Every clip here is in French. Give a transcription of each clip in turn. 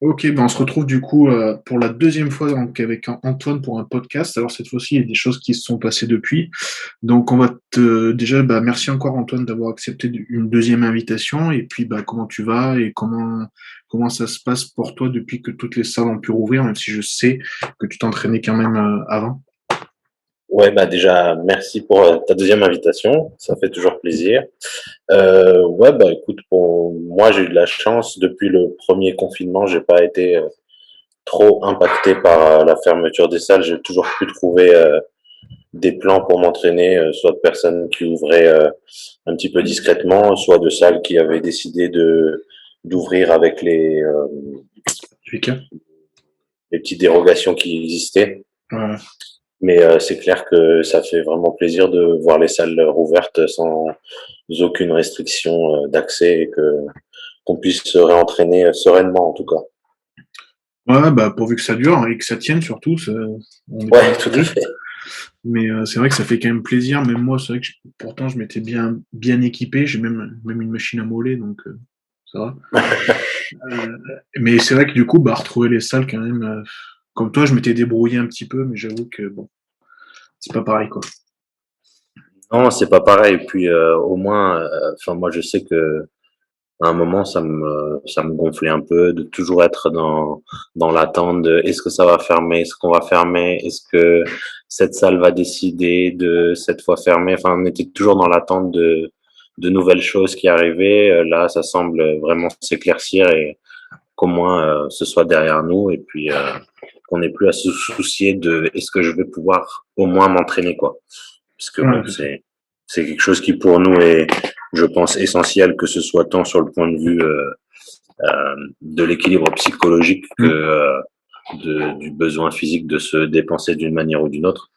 Ok, ben on se retrouve du coup pour la deuxième fois donc, avec Antoine pour un podcast. Alors cette fois-ci, il y a des choses qui se sont passées depuis. Donc on va te déjà bah, merci encore Antoine d'avoir accepté une deuxième invitation. Et puis bah comment tu vas et comment ça se passe pour toi depuis que toutes les salles ont pu rouvrir, même si je sais que tu t'entraînais quand même avant. Ouais, bah déjà, merci pour ta deuxième invitation. Ça fait toujours plaisir. Ouais, bah écoute, pour moi, j'ai eu de la chance. Depuis le premier confinement, j'ai pas été trop impacté par la fermeture des salles. J'ai toujours pu trouver des plans pour m'entraîner, soit de personnes qui ouvraient un petit peu discrètement, soit de salles qui avaient décidé de d'ouvrir avec Lucas? les petites dérogations qui existaient. Ouais. Mais c'est clair que ça fait vraiment plaisir de voir les salles rouvertes sans aucune restriction d'accès et que qu'on puisse se réentraîner sereinement en tout cas. Ouais, bah pourvu que ça dure et que ça tienne surtout, on n'est pas Ouais, tout à là-dessus. fait. Mais c'est vrai que ça fait quand même plaisir. Même moi, c'est vrai que pourtant je m'étais bien équipé. J'ai même une machine à moller, donc ça va. Mais c'est vrai que du coup, bah retrouver les salles quand même. Comme toi, je m'étais débrouillé un petit peu, mais j'avoue que bon, c'est pas pareil quoi. Non, c'est pas pareil. Puis au moins, enfin moi je sais que à un moment ça me gonflait un peu de toujours être dans l'attente de est-ce que ça va fermer, est-ce qu'on va fermer, est-ce que cette salle va décider de cette fois fermer. Enfin, on était toujours dans l'attente de nouvelles choses qui arrivaient. Là, ça semble vraiment s'éclaircir et qu'au moins ce soit derrière nous et puis qu'on n'ait plus à se soucier de est-ce que je vais pouvoir au moins m'entraîner quoi. Parce que Ouais, bon, c'est ça. c'est quelque chose qui pour nous est, je pense, essentiel, que ce soit tant sur le point de vue de l'équilibre psychologique que Mm. du besoin physique de se dépenser d'une manière ou d'une autre.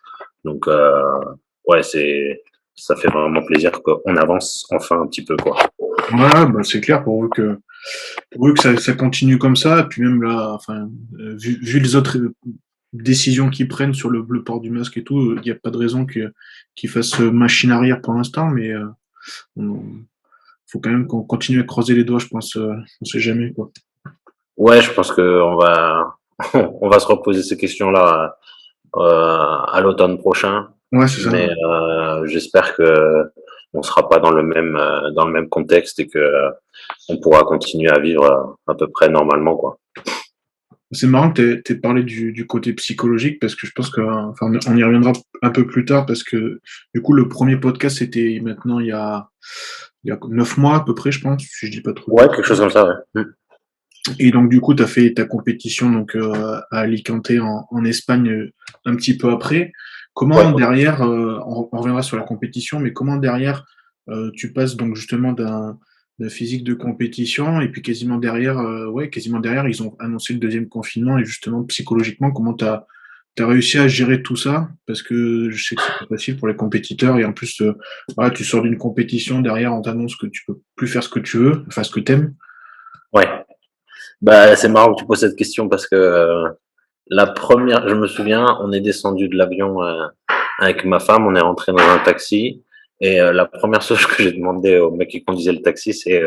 Donc ouais, ça fait vraiment plaisir qu'on avance enfin un petit peu quoi. Ouais, bah c'est clair pour eux que ça continue comme ça. Et puis même là, enfin, vu les autres décisions qu'ils prennent sur le port du masque et tout, il n'y a pas de raison qu'ils fassent machine arrière pour l'instant, mais on- faut quand même qu'on continue à croiser les doigts, je pense. On sait jamais, quoi. Ouais, je pense que on va on va se reposer ces questions-là à l'automne prochain, Ouais, c'est ça. mais j'espère que on sera pas dans le même contexte et que on pourra continuer à vivre à peu près normalement quoi. C'est marrant que tu aies parlé du côté psychologique parce que je pense que, enfin, on y reviendra un peu plus tard parce que du coup, le premier podcast, c'était maintenant il y a 9 mois à peu près, je pense, si je dis pas trop de Ouais, quelque chose bêtises. comme ça, ouais. Et donc, du coup, tu as fait ta compétition donc, à Alicante en Espagne un petit peu après. Ouais. Comment derrière, on reviendra sur la compétition, mais comment derrière, tu passes donc justement d'un physique de compétition et puis quasiment derrière, ils ont annoncé le deuxième confinement et justement psychologiquement, comment tu as réussi à gérer tout ça? Parce que je sais que c'est pas facile pour les compétiteurs et en plus, voilà, tu sors d'une compétition, derrière, on t'annonce que tu peux plus faire ce que tu veux, enfin ce que t'aimes. Ouais. Bah, c'est marrant que tu poses cette question parce que la première, je me souviens, on est descendu de l'avion avec ma femme, on est rentré dans un taxi et la première chose que j'ai demandé au mec qui conduisait le taxi, c'est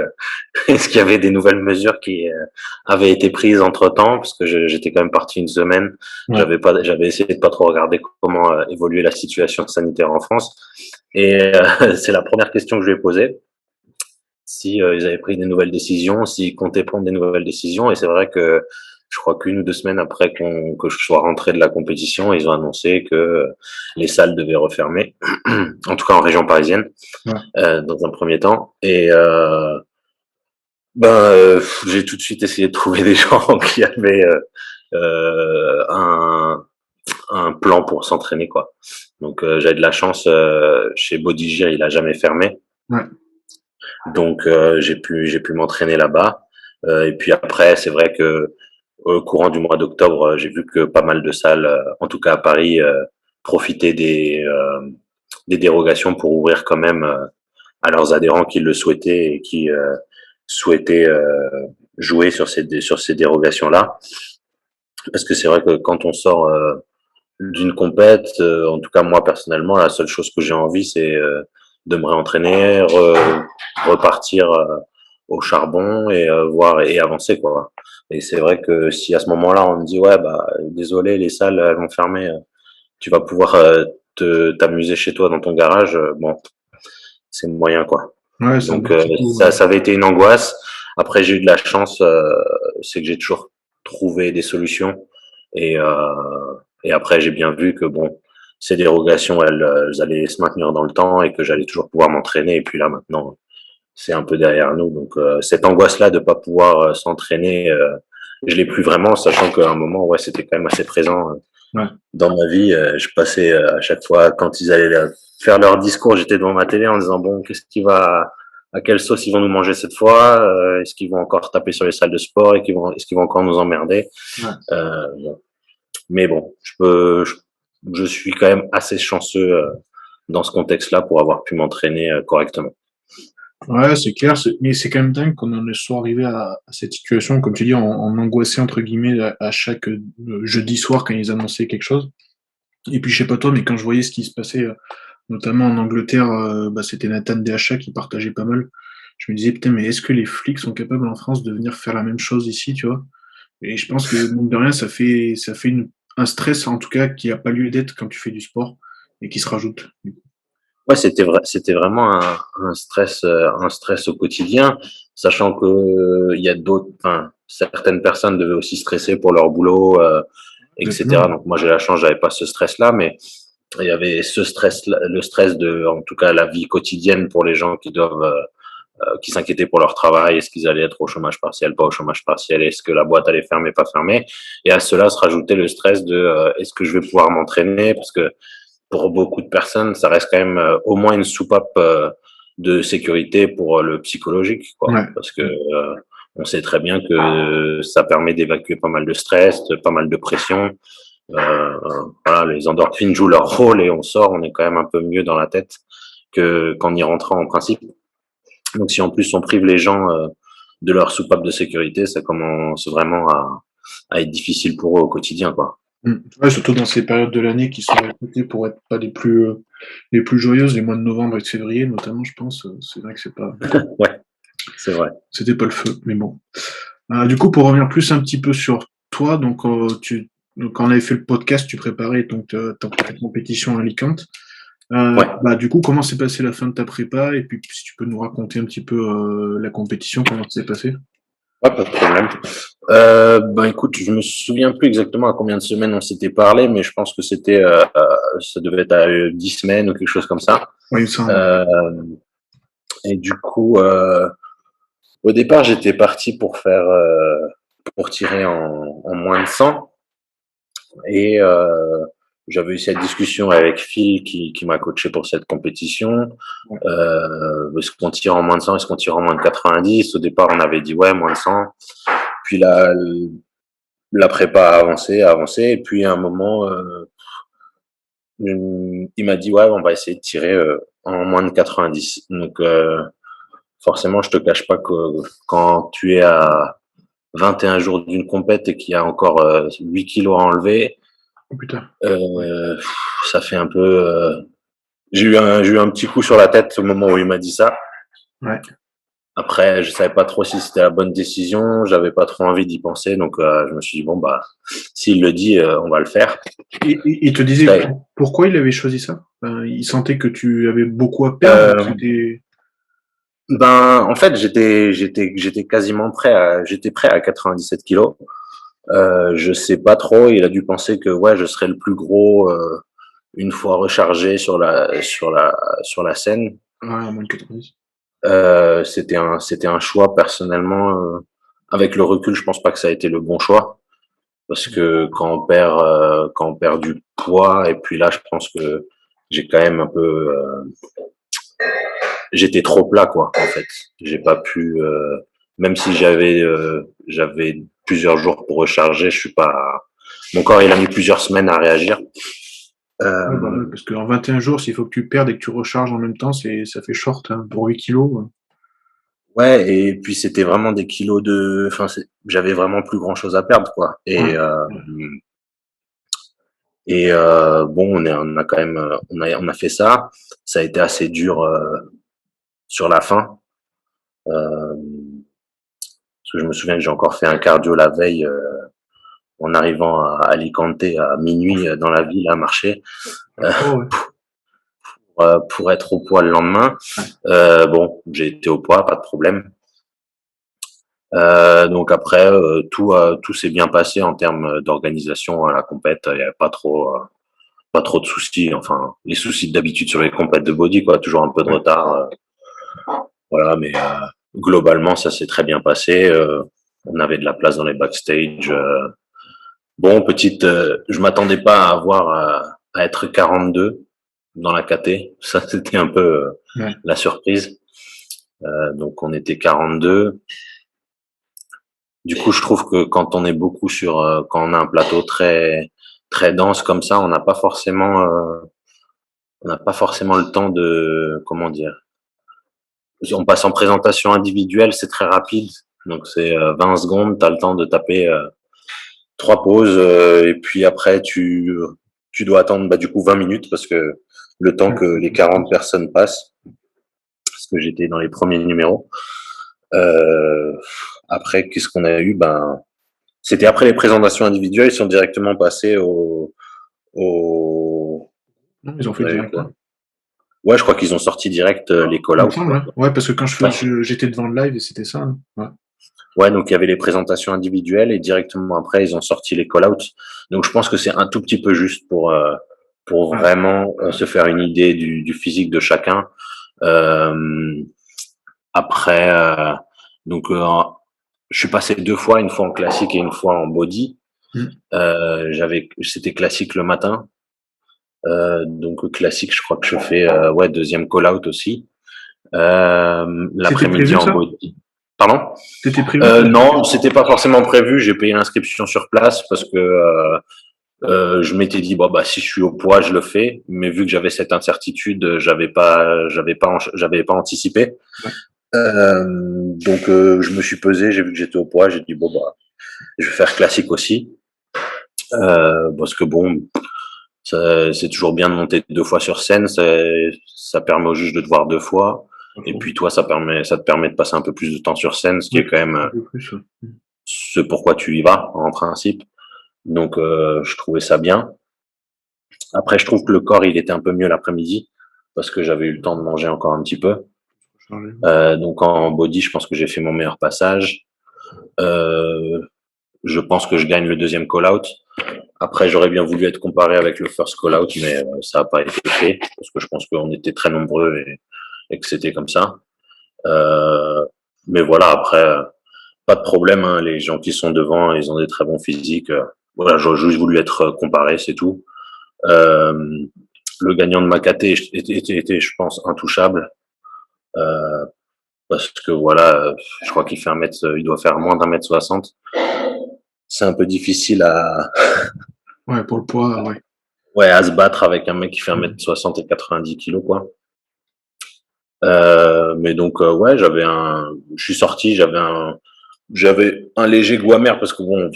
est-ce qu'il y avait des nouvelles mesures qui avaient été prises entre-temps parce que j'étais quand même parti une semaine. Ouais. J'avais essayé de pas trop regarder comment évoluait la situation sanitaire en France et c'est la première question que je lui ai posée. Si ils avaient pris des nouvelles décisions, s'ils comptaient prendre des nouvelles décisions. Et c'est vrai que je crois qu'une ou deux semaines après que je sois rentré de la compétition, ils ont annoncé que les salles devaient refermer, en tout cas en région parisienne, Ouais. dans un premier temps. Et j'ai tout de suite essayé de trouver des gens qui avaient un plan pour s'entraîner, quoi. Donc j'avais de la chance chez Bodigir, il a jamais fermé. Ouais. Donc j'ai pu m'entraîner là-bas. Et puis après, c'est vrai que au courant du mois d'octobre, j'ai vu que pas mal de salles, en tout cas à Paris, profitaient des dérogations pour ouvrir quand même à leurs adhérents qui le souhaitaient et qui souhaitaient jouer sur ces dérogations-là. Parce que c'est vrai que quand on sort d'une compète, en tout cas moi personnellement, la seule chose que j'ai envie, c'est de me réentraîner, repartir au charbon et voir et avancer quoi. Et c'est vrai que si à ce moment-là on me dit ouais bah désolé les salles elles vont fermer, tu vas pouvoir t'amuser chez toi dans ton garage, bon c'est moyen quoi. Ouais, c'est un Donc bon petit coup. ça avait été une angoisse. Après j'ai eu de la chance, c'est que j'ai toujours trouvé des solutions et et après j'ai bien vu que bon ces dérogations elles allaient se maintenir dans le temps et que j'allais toujours pouvoir m'entraîner et puis là maintenant c'est un peu derrière nous. Donc cette angoisse-là de pas pouvoir s'entraîner, je l'ai plus vraiment, sachant qu'à un moment, ouais, c'était quand même assez présent Ouais. dans ma vie. Je passais à chaque fois quand ils allaient faire leur discours, j'étais devant ma télé en disant bon, qu'est-ce qui va, à quelle sauce ils vont nous manger cette fois Est-ce qu'ils vont encore taper sur les salles de sport et est-ce qu'ils vont encore nous emmerder Ouais. bon. Mais bon, je suis quand même assez chanceux dans ce contexte-là pour avoir pu m'entraîner correctement. Ouais, c'est clair, mais c'est quand même dingue qu'on en soit arrivé à cette situation, comme tu dis, en angoissé entre guillemets à chaque jeudi soir quand ils annonçaient quelque chose. Et puis je sais pas toi, mais quand je voyais ce qui se passait, notamment en Angleterre, bah, c'était Nathan DHA qui partageait pas mal. Je me disais putain, mais est-ce que les flics sont capables en France de venir faire la même chose ici, tu vois? Et je pense que mine de rien, ça fait un stress en tout cas qui a pas lieu d'être quand tu fais du sport et qui se rajoute. Ouais, c'était vraiment un stress au quotidien, sachant que il y a d'autres, enfin, certaines personnes devaient aussi stresser pour leur boulot, etc. Exactement. Donc moi, j'ai la chance, j'avais pas ce stress-là, mais il y avait ce stress, le stress de, en tout cas, la vie quotidienne pour les gens qui doivent, qui s'inquiétaient pour leur travail. Est-ce qu'ils allaient être au chômage partiel, pas au chômage partiel? Est-ce que la boîte allait fermer, pas fermer? Et à cela se rajoutait le stress de, est-ce que je vais pouvoir m'entraîner? Parce que pour beaucoup de personnes, ça reste quand même au moins une soupape de sécurité pour le psychologique, quoi. Ouais. Parce que on sait très bien que ça permet d'évacuer pas mal de stress, pas mal de pression. Voilà, les endorphines jouent leur rôle et on sort, on est quand même un peu mieux dans la tête que qu'en y rentrant en principe. Donc si en plus on prive les gens de leur soupape de sécurité, ça commence vraiment à être difficile pour eux au quotidien, quoi. Ouais, surtout dans ces périodes de l'année qui sont réputées pour être pas les plus joyeuses, les mois de novembre et de février notamment, je pense. C'est vrai que Ouais, c'est vrai. c'était pas le feu, mais bon. Du coup, pour revenir plus un petit peu sur toi, donc, quand on avait fait le podcast, tu préparais donc ta compétition à Alicante. Ouais. Bah, du coup, comment s'est passée la fin de ta prépa? Et puis, si tu peux nous raconter un petit peu la compétition, comment ça s'est passé? Ouais, pas de problème. Ben écoute, je me souviens plus exactement à combien de semaines on s'était parlé, mais je pense que c'était, ça devait être à 10 semaines ou quelque chose comme ça. Oui, il me semble. Euh, et du coup, au départ, j'étais parti pour faire, pour tirer en moins de 100. Et j'avais eu cette discussion avec Phil qui m'a coaché pour cette compétition. Ouais. Est-ce qu'on tire en moins de 100, est-ce qu'on tire en moins de 90? Au départ, on avait dit ouais, moins de 100. Puis la prépa a avancé, et puis à un moment, il m'a dit ouais, on va essayer de tirer en moins de 90. Donc forcément, je te cache pas que quand tu es à 21 jours d'une compète et qu'il y a encore 8 kilos à enlever, Oh putain. ça fait un peu. J'ai eu un petit coup sur la tête au moment où il m'a dit ça. Ouais. Après, je savais pas trop si c'était la bonne décision, j'avais pas trop envie d'y penser, donc je me suis dit bon bah s'il le dit, on va le faire. Et il te disait Ça, pourquoi il avait choisi ça? Il sentait que tu avais beaucoup à perdre ou euh, c'était... ben en fait j'étais quasiment j'étais prêt à 97 kilos. Je sais pas trop, il a dû penser que ouais je serais le plus gros une fois rechargé sur la scène. Ouais, à moins de 90. C'était un choix personnellement. Avec le recul, je pense pas que ça a été le bon choix parce que quand on perd du poids et puis là, je pense que j'ai quand même un peu, j'étais trop plat quoi. En fait, j'ai pas pu, même si j'avais plusieurs jours pour recharger, je suis pas. Mon corps, il a mis plusieurs semaines à réagir. Ouais, bah, ouais, Euh, parce qu'en 21 jours, s'il faut que tu perdes et que tu recharges en même temps, ça fait short, hein, pour 8 kilos. Ouais, et puis c'était vraiment des kilos de, enfin, j'avais vraiment plus grand chose à perdre, quoi. Ouais. Ouais. Et bon, on a quand même, on a fait ça. Ça a été assez dur sur la fin. Euh, Parce que je me souviens que j'ai encore fait un cardio la veille en arrivant à Alicante à minuit dans la ville à marcher euh, Oh, ouais. pour être au poids le lendemain. Ouais. Bon, j'ai été au poids, pas de problème. Donc après, tout s'est bien passé en termes d'organisation à la compète. Il n'y avait pas trop de soucis. Enfin, les soucis d'habitude sur les compètes de body, quoi. Toujours un peu de Ouais. retard. Voilà, mais globalement, ça s'est très bien passé. On avait de la place dans les backstage. Bon, je m'attendais pas à avoir à être 42 dans la KT. Ça, c'était un peu Ouais. la surprise. Donc, on était 42. Du coup, je trouve que quand on est beaucoup quand on a un plateau très très dense comme ça, on n'a pas forcément le temps de, comment dire. On passe en présentation individuelle, c'est très rapide. Donc, c'est 20 secondes, tu as le temps de taper 3 pauses et puis après tu dois attendre du coup 20 minutes parce que le temps que les 40 personnes passent, parce que j'étais dans les premiers numéros. Euh, Après, qu'est-ce qu'on a eu? C'était après les présentations individuelles, ils sont directement passés au Non, ils ont fait on a eu direct, quoi? hein. Ouais, je crois qu'ils ont sorti direct les Il me call-outs, semble, quoi. hein. Ouais, parce que quand Ouais. j'étais devant le live et c'était ça, hein. Ouais. Ouais, donc il y avait les présentations individuelles et directement après, ils ont sorti les call-outs. Donc je pense que c'est un tout petit peu juste pour Ouais. vraiment se faire une idée du physique de chacun. Euh, Après, donc je suis passé 2 fois, une fois en classique et une fois en body. Mm. C'était classique le matin. Donc classique, je crois que je fais ouais deuxième call-out aussi. C'était L'après-midi prévu en ça? body. Pardon? C'était prévu que Non, c'était pas forcément prévu. J'ai payé l'inscription sur place parce que je m'étais dit bon bah si je suis au poids, je le fais. Mais vu que j'avais cette incertitude, j'avais pas anticipé. ouais. Donc je me suis pesé, j'ai vu que j'étais au poids, j'ai dit bon bah je vais faire classique aussi parce que bon c'est toujours bien de monter 2 fois sur scène, ça permet au juge de te voir 2 fois Pas et faux. puis toi ça te permet de passer un peu plus de temps sur scène, ce qui Oui, est quand même un peu plus, ouais. Mm. ce pourquoi tu y vas en principe. Donc je trouvais ça bien. Après je trouve que le corps il était un peu mieux l'après-midi parce que j'avais eu le temps de manger encore un petit peu. Chargé. Donc en body je pense que j'ai fait mon meilleur passage. Euh, Je pense que je gagne le deuxième call-out. Après, j'aurais bien voulu être comparé avec le first call-out, mais ça n'a pas été fait parce que je pense qu'on était très nombreux et que c'était comme ça. Euh, mais voilà, après, pas de problème. Hein, les gens qui sont devant, ils ont des très bons physiques. Voilà, j'aurais juste voulu être comparé, c'est tout. Euh, le gagnant de ma KT était, je pense, intouchable. Euh, Parce que voilà, je crois il doit faire moins d'1 m 60. C'est un peu difficile Ouais, pour le poids, ouais. ouais, à se battre avec un mec qui fait un Mm. mètre 60 et 90 kilos, quoi. Mais donc, ouais, je suis sorti, j'avais un léger goût amer parce que bon,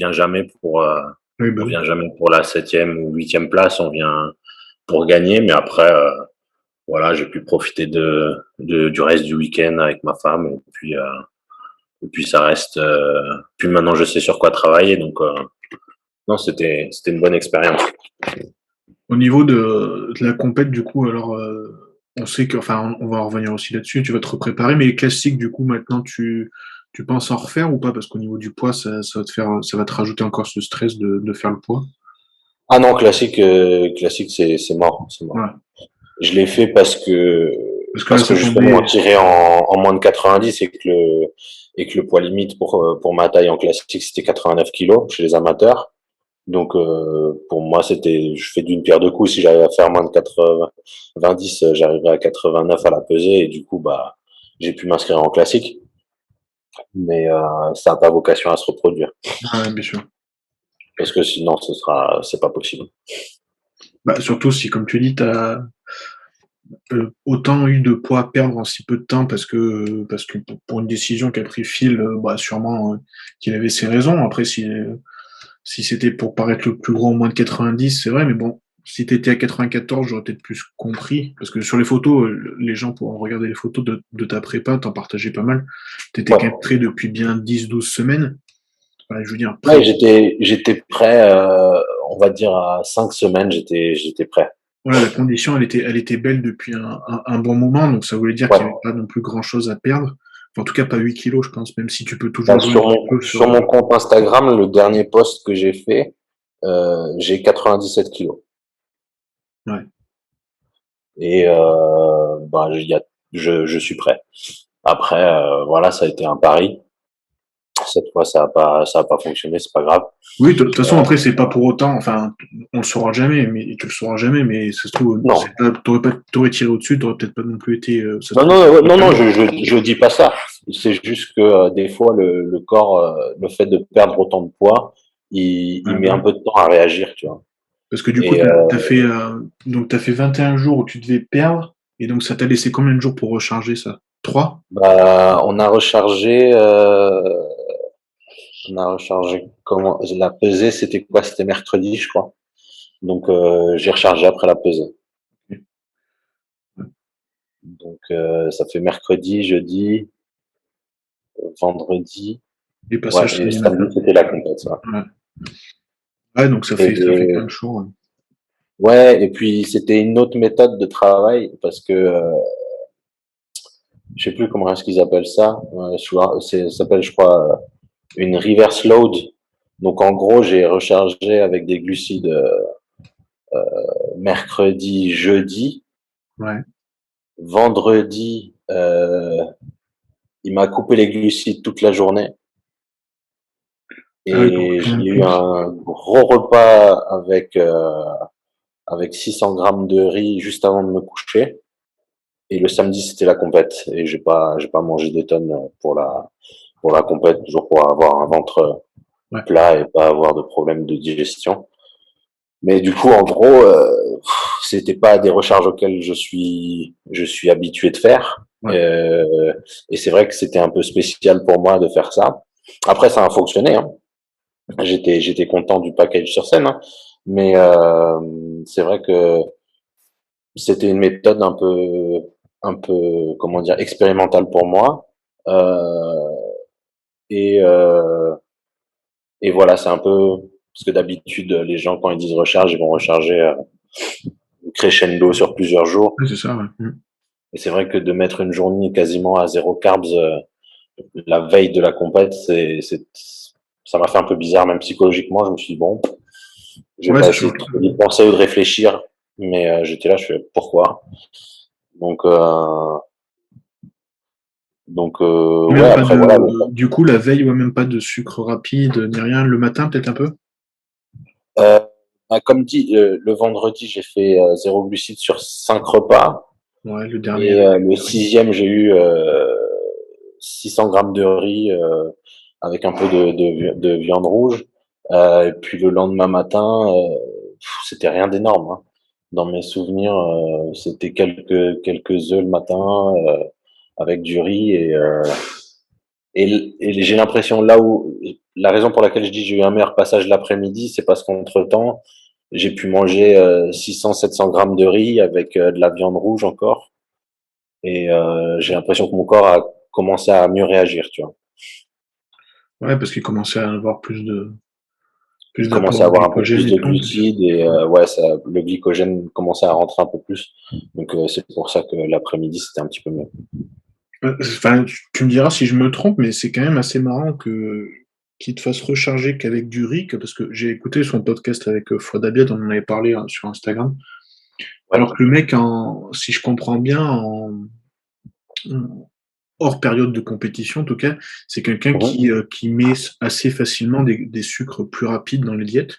Oui, bah on oui. vient jamais pour la 7e ou 8e place, on vient pour gagner, mais après, voilà, j'ai pu profiter du reste du week-end avec ma femme et puis ça reste, puis maintenant je sais sur quoi travailler, donc, non, c'était une bonne expérience. Au niveau de la compète, du coup, alors, on sait que, enfin, on va en revenir aussi là-dessus, tu vas te préparer, mais les classiques, du coup, maintenant, tu penses en refaire ou pas? Parce qu'au niveau du poids, ça va te rajouter encore ce stress de faire le poids. Ah non, classique, c'est mort, c'est mort. Ouais. Je l'ai fait Parce que là, parce que ça justement, on tombait. tirait en moins de 90 et que le poids limite pour ma taille en classique, c'était 89 kilos chez les amateurs. Donc, pour moi, je fais d'une pierre deux coups. Si j'arrive à faire moins de 90, j'arriverai à 89 à la pesée et du coup, bah, j'ai pu m'inscrire en classique. Mais, ça n'a pas vocation à se reproduire. Ouais, bien sûr. Parce que sinon, c'est pas possible. Bah, surtout si, comme tu dis, tu as autant eu de poids à perdre en si peu de temps parce que pour une décision qu'a pris Phil, bah, sûrement qu'il avait ses raisons. Après, si c'était pour paraître le plus gros en moins de 90, c'est vrai, mais bon, Si tu étais à 94, j'aurais peut-être plus compris. Parce que sur les photos, les gens pourront regarder les photos de ta prépa, t'en partageais pas mal. Tu étais quand même Ouais. prêt depuis bien 10-12 semaines. Enfin, je veux dire, Ouais, prêt. j'étais prêt, on va dire à 5 semaines, j'étais prêt. Voilà, la condition, elle était belle depuis un bon moment. Donc ça voulait dire qu'il n'y avait Ouais. pas non plus grand-chose à perdre. Enfin, en tout cas, pas 8 kilos, je pense. Même si tu peux Bah, toujours jouer un petit peu sur sur. mon compte Instagram, le dernier post que j'ai fait, j'ai 97 kilos. Ouais. Et bah, je suis prêt. Après, voilà, ça a été un pari. Cette fois, ça a pas fonctionné, c'est pas grave. Oui, de toute façon, après, c'est pas pour autant, enfin, on le saura jamais, mais tu le sauras jamais, mais ça se trouve, Non, c'est pas, t'aurais tiré au-dessus, t'aurais peut-être pas non plus été, ça se non, trouve, non, pas non, non, permis. je dis pas ça. C'est juste que des fois, le corps, le fait de perdre autant de poids, il Ouais, met un voilà. peu de temps à réagir, tu vois. Parce que du coup, Et t'as fait 21 jours où tu devais perdre, et donc ça t'a laissé combien de jours pour recharger ça? 3? bah, on a rechargé comment? La pesée, c'était quoi? C'était mercredi, je crois. Donc j'ai rechargé après la pesée. Donc ça fait mercredi, jeudi, vendredi. Les Ouais, passages et samedi samedi, matin. c'était la compète, ouais. Ouais. Ouais, donc ça fait Et 15 jours. Ouais. ouais, et puis c'était une autre méthode de travail parce que je sais plus comment est-ce qu'ils appellent ça. Ça s'appelle, je crois, une reverse load. Donc en gros, j'ai rechargé avec des glucides mercredi, jeudi. Ouais. Vendredi, il m'a coupé les glucides toute la journée Ah oui, donc et rien j'ai de eu plus. un gros repas avec 600 grammes de riz juste avant de me coucher. Et le samedi, c'était la compète. Et j'ai pas mangé des tonnes pour la compète, toujours pour avoir un ventre Ouais. plat et pas avoir de problème de digestion. Mais du coup, en gros, c'était pas des recharges auxquelles je suis habitué de faire. Ouais. Et c'est vrai que c'était un peu spécial pour moi de faire ça. Après, ça a fonctionné, hein. J'étais content du package sur scène, hein. Mais c'est vrai que c'était une méthode un peu, comment dire, expérimentale pour moi. Euh, et, euh, et voilà, c'est un peu parce que d'habitude, les gens quand ils disent recharge, ils vont recharger crescendo sur plusieurs jours. Ouais, c'est ça, ouais. Et c'est vrai que de mettre une journée quasiment à zéro carbs la veille de la compète, ça m'a fait un peu bizarre, même psychologiquement. Je me suis dit bon, je vais Ouais, pas ça essayer change. trop d'y penser ou de réfléchir, mais j'étais là, je fais pourquoi. Donc ouais, Même pas après voilà. du coup, la veille, ouais, même pas de sucre rapide, ni rien. Le matin, peut-être un peu? Euh, comme dit, le vendredi, j'ai fait 0 glucides sur 5 repas. Ouais, le dernier Et avec le le riz. sixième, j'ai eu 600 grammes de riz avec un peu de viande rouge. Et puis le lendemain matin, c'était rien d'énorme, hein. Dans mes souvenirs, c'était quelques œufs le matin avec du riz et j'ai l'impression là où la raison pour laquelle je dis j'ai eu un meilleur passage l'après-midi, c'est parce qu'entre temps, j'ai pu manger 600-700 grammes de riz avec de la viande rouge encore. Et j'ai l'impression que mon corps a commencé à mieux réagir, tu vois. Ouais, parce qu'il commençait à avoir plus Il commençait d'apport à en avoir un peu glycogène plus et de tout. glucides et ouais, le glycogène commençait à rentrer un peu plus. Donc c'est pour ça que l'après-midi c'était un petit peu mieux. Enfin, tu me diras si je me trompe, mais c'est quand même assez marrant qu'il te fasse recharger qu'avec du riz, parce que j'ai écouté son podcast avec Fouad Abiad, on en avait parlé hein, sur Instagram. Ouais. Alors que le mec, si je comprends bien, hors période de compétition, en tout cas, c'est quelqu'un Mhm. qui met assez facilement des sucres plus rapides dans les diètes.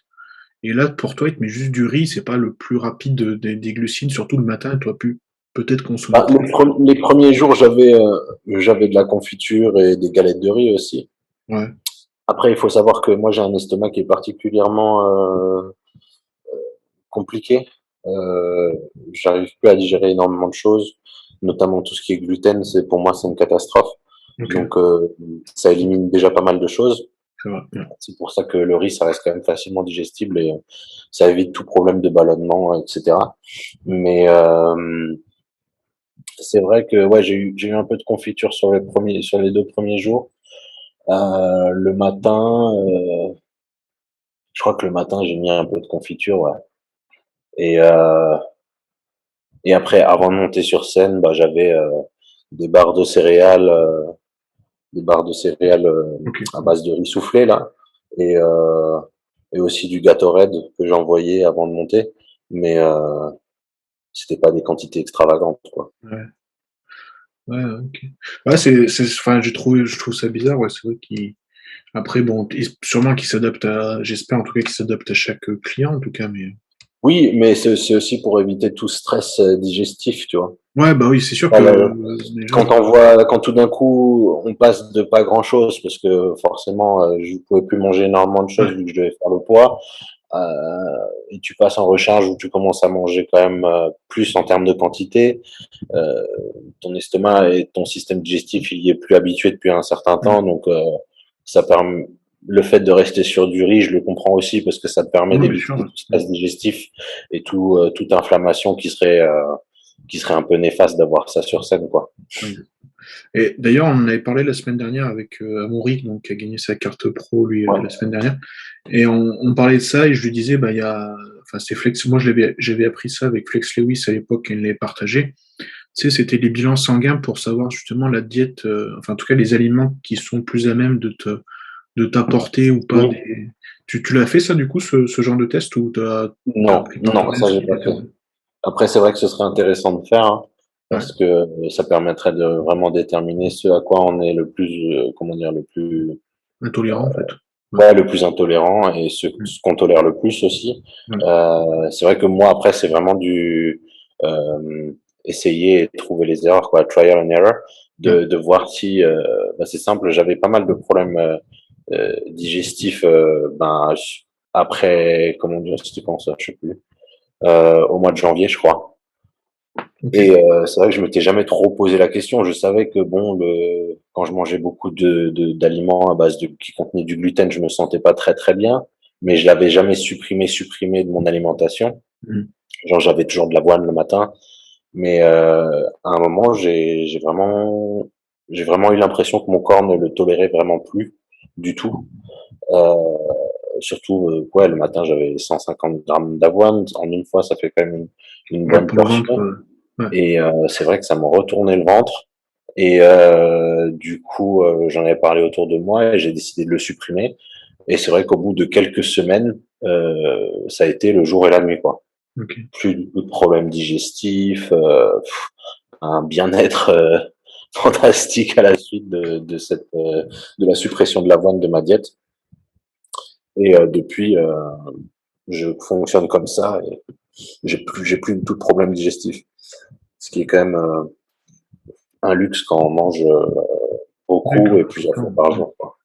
Et là, pour toi, il te met juste du riz, c'est pas le plus rapide des glucides, surtout le matin, tu as pu peut-être consommer Bah, plus. les premiers jours, j'avais de la confiture et des galettes de riz aussi. Ouais, Après, il faut savoir que moi j'ai un estomac qui est particulièrement compliqué. Euh, J'arrive plus à digérer énormément de choses, notamment tout ce qui est gluten. C'est pour moi c'est une catastrophe. ok. Donc ça élimine déjà pas mal de choses. c'est vrai. Ouais. C'est pour ça que le riz, ça reste quand même facilement digestible et ça évite tout problème de ballonnement, etc. Mais c'est vrai que ouais, j'ai eu un peu de confiture sur les 2 premiers jours. Le matin, je crois que le matin j'ai mis un peu de confiture, ouais. Et euh, et après, avant de monter sur scène, bah j'avais des barres de céréales, euh, des barres de céréales Ok. à base de riz soufflé là, et euh, et aussi du Gatorade que j'envoyais avant de monter. Mais c'était pas des quantités extravagantes, quoi. Ouais. Ouais, ouais, ok. Ouais, enfin, je trouve ça bizarre, ouais, c'est vrai qu'il, après, bon, sûrement qu'il s'adapte j'espère en tout cas qu'il s'adapte à chaque client, en tout cas, mais, Oui, mais c'est aussi pour éviter tout stress digestif, tu vois. ouais, bah oui, c'est sûr que, Voilà. déjà, Quand tout d'un coup on passe de pas grand chose, parce que forcément je pouvais plus manger énormément de choses ouais, vu que je devais faire le poids, et tu passes en recharge où tu commences à manger quand même plus en termes de quantité, euh, ton estomac et ton système digestif il y est plus habitué depuis un certain mmh. temps, donc ça permet le fait de rester sur du riz, je le comprends aussi parce que ça te permet Ouais, bien d'éviter sûr, ouais. tout stress digestif et toute inflammation qui serait un peu néfaste d'avoir ça sur scène, quoi. Ouais. Et d'ailleurs, on en avait parlé la semaine dernière avec Amaury, donc, qui a gagné sa carte pro, lui, Ouais. la semaine dernière. Et on parlait de ça, et je lui disais, bah, enfin, c'est Flex, moi, j'avais appris ça avec Flex Lewis à l'époque, et il l'avait partagé. Tu sais, c'était les bilans sanguins pour savoir justement la diète, enfin, en tout cas, les aliments qui sont plus à même de t'apporter ou pas Oui. des. Tu l'as fait, ça, du coup, ce genre de test, ou t'as Non, appris par non, toi-même ça ce j'ai qui pas était. fait. Après, c'est vrai que ce serait intéressant de faire, hein, Ouais, parce que ça permettrait de vraiment déterminer ce à quoi on est le plus, comment dire, le plus, intolérant, en fait. Ouais. ouais, le plus intolérant et Mm. ce qu'on tolère le plus aussi. Ouais. C'est vrai que moi, après, c'est vraiment du euh, essayer et trouver les erreurs, quoi, trial and error, Ouais. de voir si, bah, c'est simple, j'avais pas mal de problèmes digestifs, après, comment dire, c'était quand ça, je sais plus, au mois de janvier, je crois. Ok. Et c'est vrai que je m'étais jamais trop posé la question. Je savais que bon, quand je mangeais beaucoup d'aliments à base de qui contenaient du gluten, je me sentais pas très très bien, mais je l'avais jamais supprimé de mon alimentation. Mm. Genre j'avais toujours de l'avoine le matin, mais à un moment j'ai vraiment eu l'impression que mon corps ne le tolérait vraiment plus du tout. Euh, Surtout ouais, le matin j'avais 150 grammes d'avoine en une fois, ça fait quand même une Ouais, bonne pour le ventre. portion. Ouais. Et c'est vrai que ça m'a retourné le ventre. Et du coup, j'en avais parlé autour de moi et j'ai décidé de le supprimer. Et c'est vrai qu'au bout de quelques semaines, ça a été le jour et la nuit, quoi. Ok. Plus de problèmes digestifs, un bien-être fantastique à la suite de la suppression de l'avoine de ma diète. Et depuis, je fonctionne comme ça et j'ai plus du tout de problème digestif. Ce qui est quand même un luxe quand on mange Ouais, beaucoup et plusieurs fois carrément. par Ouais. jour, quoi.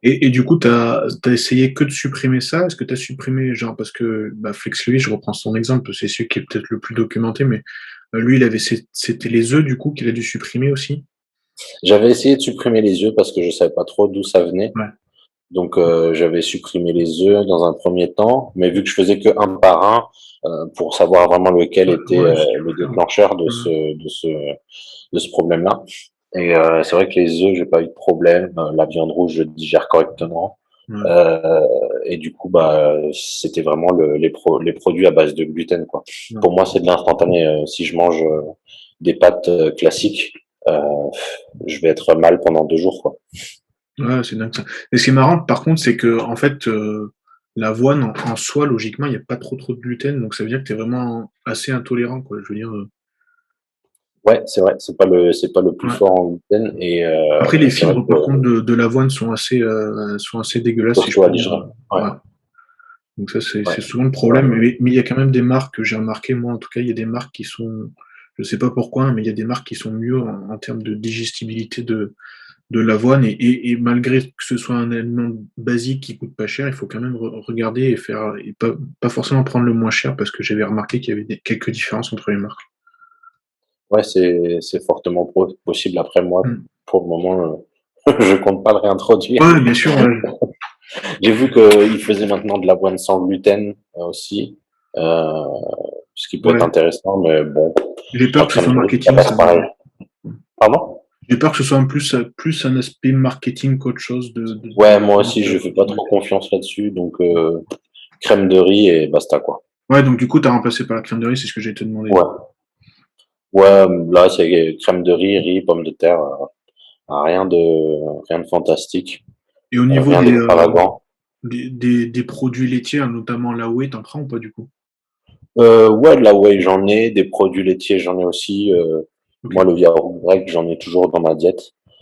Et du coup, t'as essayé que de supprimer ça? Est-ce que t'as supprimé, genre, parce que bah, Flex, lui, je reprends son exemple, parce que c'est celui qui est peut-être le plus documenté, mais lui, c'était les œufs, du coup, qu'il a dû supprimer aussi? J'avais essayé de supprimer les œufs parce que je savais pas trop d'où ça venait. Ouais. Donc j'avais supprimé les œufs dans un premier temps, mais vu que je faisais que un par un pour savoir vraiment lequel Ouais, était ouais, si tu le veux faire. déclencheur Ouais. de ce problème-là. Et c'est vrai que les œufs, j'ai pas eu de problème. La viande rouge, je digère correctement. Ouais. Euh, et du coup, bah, c'était vraiment les produits à base de gluten, quoi. Ouais. Pour moi, c'est de l'instantané. Si je mange des pâtes classiques, euh, je vais être mal pendant 2 jours, quoi. Ouais, c'est dingue ça. Et ce qui est marrant, par contre, c'est que, en fait, l'avoine, en soi, logiquement, il n'y a pas trop de gluten, donc ça veut dire que tu es vraiment assez intolérant, quoi. Je veux dire, Ouais, c'est vrai, c'est pas le plus ouais. fort en gluten et Après, les c'est vrai fibres, que par contre, de l'avoine sont assez dégueulasses, si je costaud à peux dire. digérer. Ouais, Ouais. Donc ça, c'est ouais, souvent le ouais. problème. Mais il y a quand même des marques que j'ai remarqué, moi, en tout cas, il y a des marques qui sont, je sais pas pourquoi, hein, mais il y a des marques qui sont mieux en termes de digestibilité de l'avoine. Et malgré que ce soit un aliment basique qui coûte pas cher, il faut quand même regarder et faire, et pas forcément prendre le moins cher, parce que j'avais remarqué qu'il y avait quelques différences entre les marques. Ouais, c'est fortement possible. Après moi, Mm. pour le moment, je compte pas le réintroduire. Ouais, bien sûr, ouais. J'ai vu qu'il faisait maintenant de l'avoine sans gluten aussi, euh, ce qui peut être Ouais. intéressant, mais bon, J'ai peur la que ce crème soit de riz, ça marketing, ça. passe pareil. Pardon? J'ai peur que ce soit plus un aspect marketing qu'autre chose Ouais, moi aussi, je fais pas trop confiance là-dessus, donc crème de riz et basta quoi. Ouais, donc du coup, t'as remplacé par la crème de riz, c'est ce que j'ai te demandé. Ouais, ouais, là c'est crème de riz, pommes de terre, rien de fantastique, Et au niveau rien d'extravagant. des produits laitiers, notamment la whey, t'en prends ou pas du coup? Ouais, de la whey, j'en ai, des produits laitiers, j'en ai aussi. Ok. Moi, le yaourt grec, j'en ai toujours dans ma diète.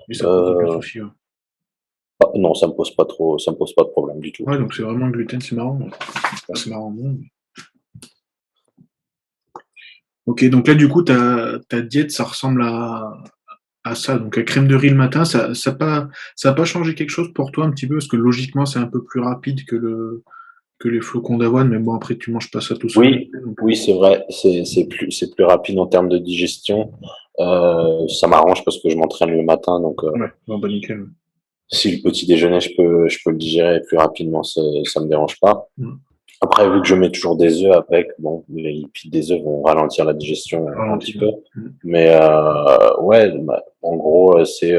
Et ça pose aucun Euh, souci. Ouais, non, ça me pose pas de problème du tout. ouais, donc c'est vraiment le gluten, c'est marrant. Ouais. Enfin, c'est marrant, bon. Ok, donc là, du coup, ta diète, ça ressemble à ça. Donc, crème de riz le matin, ça a pas changé quelque chose pour toi un petit peu? Parce que logiquement, c'est un peu plus rapide que les flocons d'avoine, mais bon, après, tu manges pas ça tout seul. Oui, Donc, oui, c'est vrai, c'est plus rapide en termes de digestion. Ça m'arrange parce que je m'entraîne le matin, donc ouais, bon, bah, nickel. si le petit déjeuner, je peux le digérer plus rapidement, ça me dérange pas. Ouais. Après, vu que je mets toujours des œufs avec, bon, les lipides des œufs vont ralentir la digestion un Ralenti, petit ouais. peu. Mais ouais, bah, en gros, c'est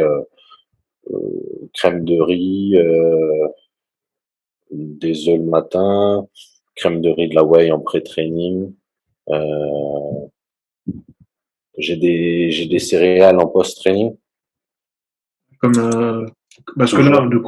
crème de riz, des œufs le matin, crème de riz de la whey en pré-training. Euh, j'ai des céréales en post-training, Comme, parce que là, toujours. de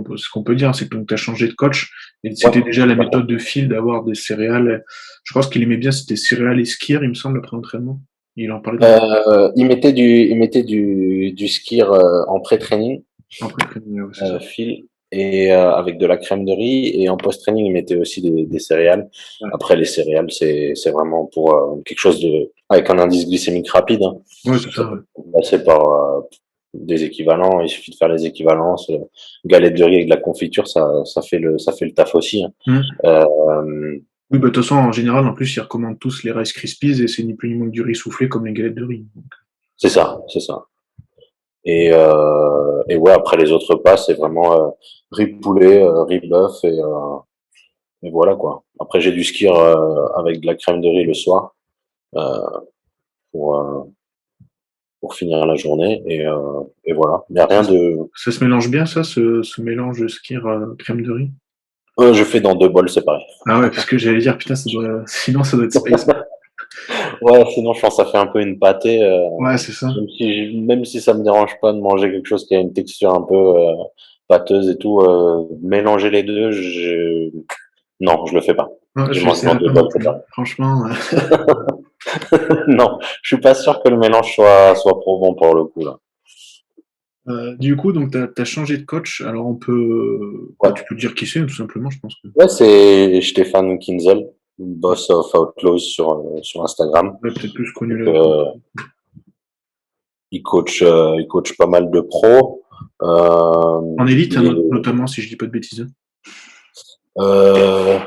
coup, ce qu'on peut dire, c'est que tu as changé de coach, et Ouais, c'était déjà la tout à méthode fait. de Phil d'avoir des céréales. Je pense qu'il aimait bien, c'était céréales et skier, il me semble, après l'entraînement. Il en parlait dans Il mettait du skyr en pré-training, après training, ouais, c'est ça. Phil, et avec de la crème de riz. Et en post-training, il mettait aussi des céréales. Ouais, Après, les céréales, c'est vraiment pour quelque chose de avec un indice glycémique rapide, hein. ouais, c'est Ça ça, peut ouais. passer par des équivalents. Il suffit de faire les équivalences. Galette de riz avec de la confiture, ça fait le taf aussi, hein. Hmm. Euh, Oui, bah, de toute façon, en général, en plus, ils recommandent tous les Rice Krispies, et c'est ni plus ni moins que du riz soufflé comme les galettes de riz. c'est ça, c'est ça. Et ouais, après les autres repas, c'est vraiment riz poulet, riz bœuf et voilà quoi. Après, j'ai du skyr avec de la crème de riz le soir euh, pour, euh, pour finir la journée et voilà. Il n'y a Ça, rien de. ça se mélange bien, ça, ce mélange de skyr crème de riz? Je fais dans deux bols séparés. Ah ouais, parce que j'allais dire, putain, sinon ça doit être space. Ouais, sinon je pense que ça fait un peu une pâtée. Ouais, c'est ça. Même si ça me dérange pas de manger quelque chose qui a une texture un peu pâteuse et tout, mélanger les deux, non, je le fais pas. Ouais, Je je mange dans l'essaierai deux pas non bols plus. séparés. Franchement, Non, je suis pas sûr que le mélange soit probant pour le coup là. du coup, donc, t'as changé de coach. Alors, bah, tu Ouais, peux dire qui c'est, tout simplement, je pense que. ouais, c'est Stéphane Kinzel, boss of Outlaws sur Instagram. Ouais, peut-être plus connu Donc, là. il coach pas mal de pros. En élite, Il hein, est notamment, si je dis pas de bêtises. euh,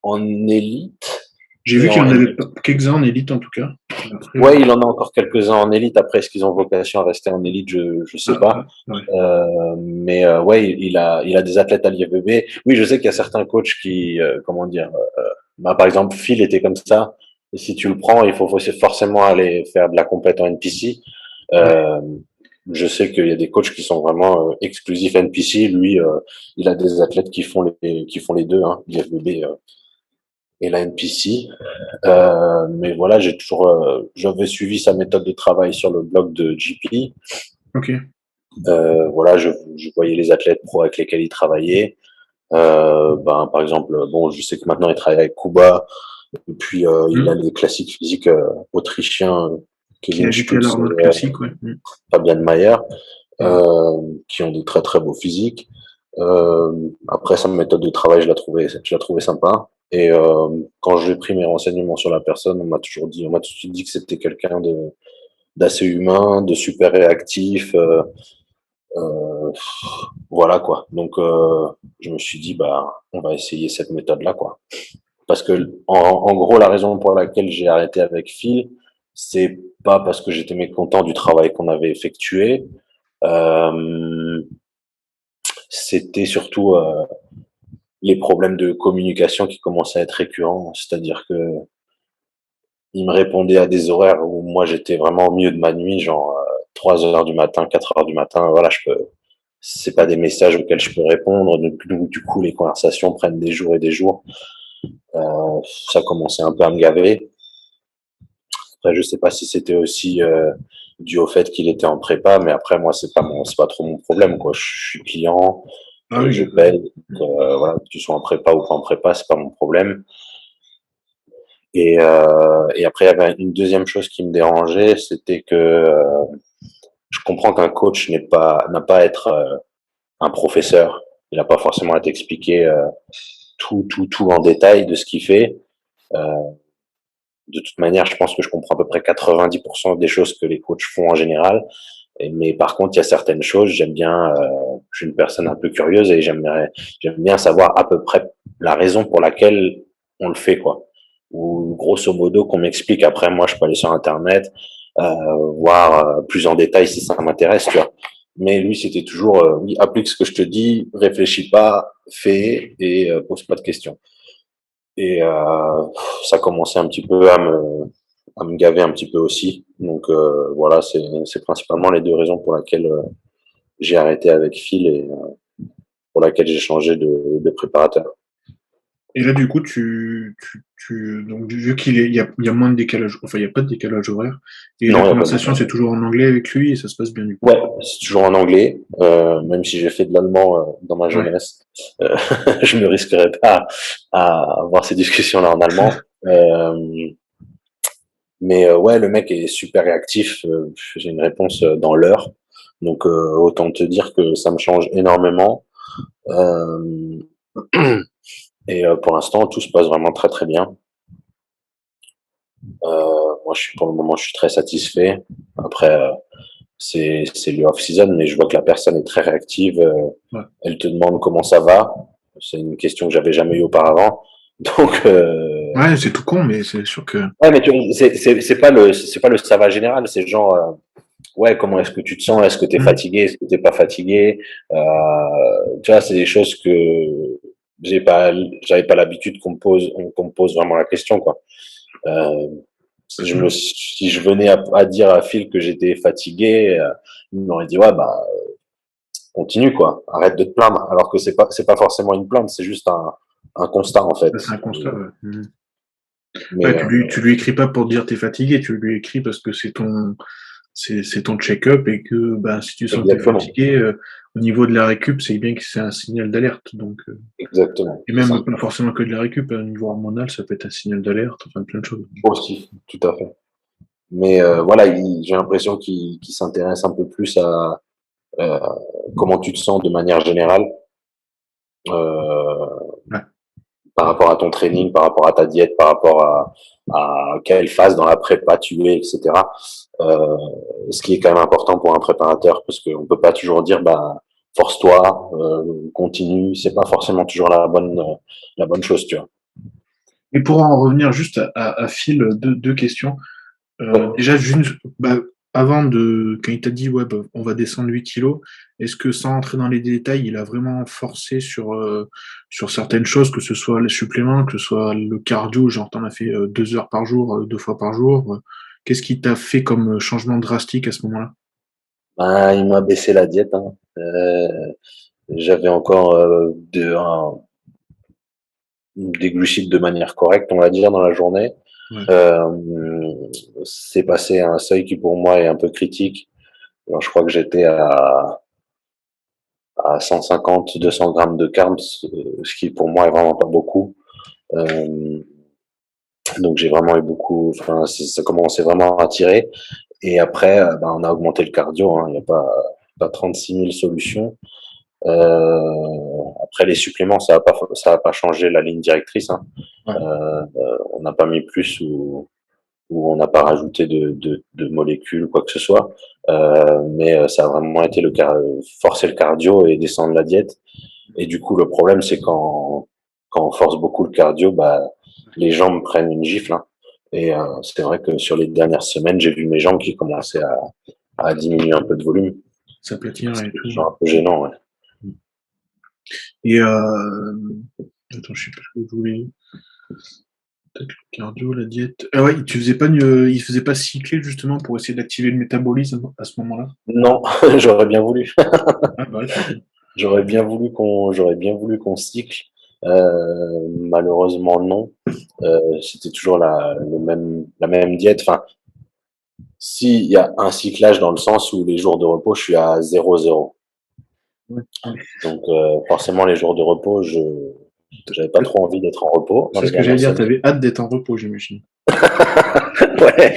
en élite J'ai et vu qu'il en en avait NPC. pas- quelques-uns en élite, en tout cas. Après, Ouais, il en a encore quelques-uns en élite. Après, est-ce qu'ils ont vocation à rester en élite? Je sais pas. ouais. Mais ouais, il a des athlètes à l'IFBB. Oui, je sais qu'il y a certains coachs qui, comment dire, bah, par exemple, Phil était comme ça. Et si tu le prends, il faut forcément aller faire de la compète en NPC. Ouais. Euh, je sais qu'il y a des coachs qui sont vraiment exclusifs NPC. Lui, il a des athlètes qui font les deux, hein, l'IFBB et la NPC. Mais voilà, j'avais suivi sa méthode de travail sur le blog de JP. Ok. Voilà, je voyais les athlètes pro avec lesquels il travaillait. Ben, par exemple, bon, je sais que maintenant il travaille avec Kuba, et puis il a Hmm. les classiques physiques autrichiens, Qui est Kevin habitué à Stutz, l'Arnold classique, ouais. Hmm. Fabian Mayer, Ouais. qui ont des très très beaux physiques. Après, sa méthode de travail, je la trouvais sympa. Et quand j'ai pris mes renseignements sur la personne, on m'a tout de suite dit que c'était quelqu'un d'assez humain, de super réactif. Euh, voilà quoi. Donc je me suis dit bah on va essayer cette méthode là quoi. Parce que en gros la raison pour laquelle j'ai arrêté avec Phil, c'est pas parce que j'étais mécontent du travail qu'on avait effectué, euh, c'était surtout les problèmes de communication qui commençaient à être récurrents. C'est-à-dire que il me répondait à des horaires où moi j'étais vraiment au milieu de ma nuit, genre 3 heures du matin, 4 heures du matin. Voilà, c'est pas des messages auxquels je peux répondre. Donc, du coup, les conversations prennent des jours et des jours. Ça commençait un peu à me gaver. Après, je sais pas si c'était aussi dû au fait qu'il était en prépa, mais après, moi, c'est pas trop mon problème, quoi. Je suis client, Ah oui, je paye. Voilà, que tu sois en prépa ou pas en prépa, c'est pas mon problème. Et après, il y avait une deuxième chose qui me dérangeait, c'était que je comprends qu'un coach n'a pas à être un professeur. Il n'a pas forcément à t'expliquer tout en détail de ce qu'il fait. Euh, de toute manière, je pense que je comprends à peu près 90% des choses que les coachs font en général. Mais par contre, il y a certaines choses, je suis une personne un peu curieuse et j'aime bien savoir à peu près la raison pour laquelle on le fait, quoi. Ou grosso modo qu'on m'explique. Après, moi, je peux aller sur Internet, voir plus en détail si ça m'intéresse, tu vois. Mais lui, c'était toujours, oui, applique ce que je te dis, réfléchis pas, fais et pose pas de questions. Et ça commençait un petit peu à me gaver un petit peu aussi. Donc voilà, c'est principalement les deux raisons pour lesquelles j'ai arrêté avec Phil et pour laquelle j'ai changé de préparateur. et là, du coup, donc, vu il y a moins de décalage, enfin, il n'y a pas de décalage horaire, et la Non, il n'y a pas de conversation, c'est toujours en anglais avec lui, et ça se passe bien, du coup. Ouais, c'est toujours en anglais, même si j'ai fait de l'allemand dans ma Ouais. jeunesse. Euh, je me risquerais pas à avoir ces discussions-là en allemand. Mais ouais, le mec est super réactif. J'ai une réponse dans l'heure. Donc autant te dire que ça me change énormément. Euh, et pour l'instant, tout se passe vraiment très très bien. Moi, pour le moment, je suis très satisfait. Après, c'est le off-season, mais je vois que la personne est très réactive. Ouais. Elle te demande comment ça va. C'est une question que j'avais jamais eue auparavant. Donc, Ouais, c'est tout con, mais c'est sûr que. ouais, mais c'est pas le ça va général. C'est genre, ouais, comment est-ce que tu te sens? Est-ce que tu es Hmm. fatigué? Est-ce que t'es pas fatigué? Tu vois, c'est des choses que j'ai pas, j'avais pas l'habitude qu'on me pose vraiment la question, quoi. Euh, si je venais à dire à Phil que j'étais fatigué, il m'aurait dit ouais bah continue quoi, arrête de te plaindre. Alors que c'est pas forcément une plainte, c'est juste un constat en fait. C'est un constat, ouais. Hmm. Ouais, Mais tu lui écris pas pour te dire t'es fatigué, tu lui écris parce que c'est ton check-up et que bah, si tu sens que t'es exactement, fatigué, au niveau de la récup, c'est bien que c'est un signal d'alerte. Donc, exactement, et c'est ça. même pas forcément que de la récup, au niveau hormonal, ça peut être un signal d'alerte, enfin plein de choses. Aussi, tout à fait. Mais voilà, j'ai l'impression qu'il s'intéresse un peu plus à euh, comment tu te sens de manière générale. Euh, Ouais. par rapport à ton training, par rapport à ta diète, par rapport à quelle phase dans la prépa tu es, etc. Euh, ce qui est quand même important pour un préparateur, parce qu'on peut pas toujours dire, bah, force-toi, continue. C'est pas forcément toujours la bonne chose, tu vois. Et pour en revenir juste à Phil, deux questions. Ouais. Déjà, bah, quand il t'a dit, ouais, bah, on va descendre 8 kilos, est-ce que sans entrer dans les détails, il a vraiment forcé sur certaines choses, que ce soit les suppléments, que ce soit le cardio, genre t'en as fait 2 heures par jour, 2 fois par jour. Qu'est-ce qui t'a fait comme changement drastique à ce moment-là? Ben, il m'a baissé la diète. Hein. J'avais encore des glucides de manière correcte, on va dire, dans la journée. Ouais. Euh, c'est passé à un seuil qui pour moi est un peu critique. Alors, je crois que j'étais à 150, 200 grammes de carbs, ce qui pour moi est vraiment pas beaucoup. Euh, donc j'ai vraiment eu beaucoup, enfin ça commençait vraiment à tirer. Et après, ben, on a augmenté le cardio. Hein, il n'y a pas 36 000 solutions. Après les suppléments, ça va pas changé la ligne directrice. Hein. Ouais. On n'a pas mis plus ou on n'a pas rajouté de molécules ou quoi que ce soit. Mais ça a vraiment été forcer le cardio et descendre la diète. Et du coup, le problème, c'est quand on force beaucoup le cardio, bah, les jambes prennent une gifle. Hein. Et c'est vrai que sur les dernières semaines, j'ai vu mes jambes qui commençaient à diminuer un peu de volume. S'aplatir et C'était tout. genre un peu gênant. Ouais. Et attends, je sais pas ce que je voulais. Peut-être le cardio, la diète. Ah ouais, il faisait pas cycler justement pour essayer d'activer le métabolisme à ce moment-là? Non, j'aurais bien voulu. Ah bah ouais, tu m'étonnes. J'aurais bien voulu qu'on cycle. Malheureusement non. C'était toujours la même diète. Enfin, s'il y a un cyclage dans le sens où les jours de repos, je suis à 0-0. Ouais, ouais. Donc forcément les jours de repos, j'avais pas trop envie d'être en repos dans C'est les ce que j'allais dernières dire, semaines. t'avais hâte d'être en repos, j'imagine. Ouais,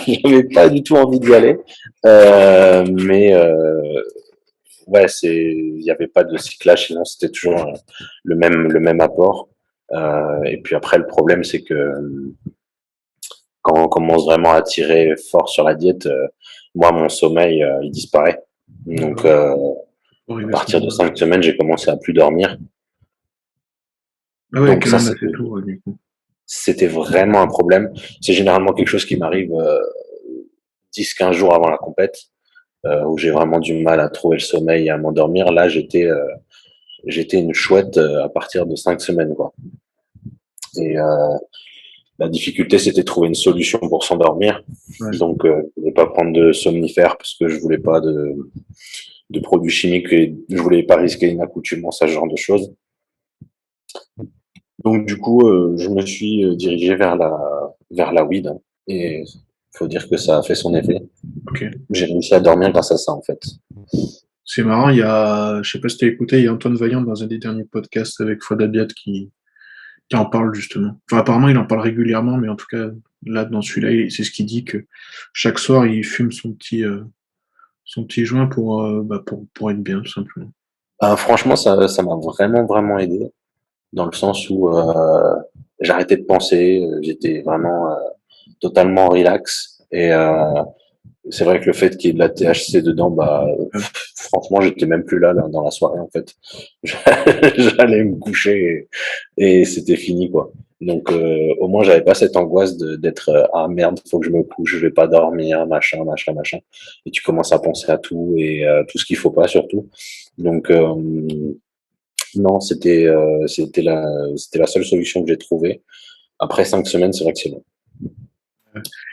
j'avais pas du tout envie d'y aller. Mais ouais, il y avait pas de cyclage, sinon c'était toujours le même apport. Et puis après, le problème, c'est que quand on commence vraiment à tirer fort sur la diète, moi, mon sommeil, il disparaît. Ah bah Donc, ouais, faut à arriver à ce partir de moment-là. 5 semaines, j'ai commencé à plus dormir. Ah ouais, Donc quand ça, même assez tôt, ouais, du coup. c'était vraiment un problème. C'est généralement quelque chose qui m'arrive 10-15 jours avant la compète, où j'ai vraiment du mal à trouver le sommeil et à m'endormir. Là, j'étais une chouette à partir de 5 semaines, quoi. Et la difficulté, c'était de trouver une solution pour s'endormir. Ouais. Donc, je voulais pas prendre de somnifères parce que je voulais pas de produits chimiques et je voulais pas risquer une accoutumance à ce genre de choses. Donc, du coup, je me suis dirigé vers la weed, hein. Et faut dire que ça a fait son effet. Ok. J'ai réussi à dormir grâce à ça, en fait. C'est marrant, je sais pas si t'as écouté, il y a Antoine Vaillant dans un des derniers podcasts avec Fouad Abiad qui en parle justement. Enfin, apparemment, il en parle régulièrement, mais en tout cas, là, dans celui-là, c'est ce qu'il dit que chaque soir, il fume son petit joint pour être bien, tout simplement. Franchement, ça m'a vraiment, vraiment aidé dans le sens où j'arrêtais de penser, j'étais vraiment totalement relax et c'est vrai que le fait qu'il y ait de la THC dedans, bah, Ouais. franchement, j'étais même plus là dans la soirée, en fait. J'allais me coucher et c'était fini, quoi. Donc, au moins, j'avais pas cette angoisse d'être, ah merde, faut que je me couche, je vais pas dormir, machin, machin, machin. Et tu commences à penser à tout et tout ce qu'il faut pas, surtout. Donc, non, c'était la seule solution que j'ai trouvée. Après 5 semaines, c'est vrai que c'est long.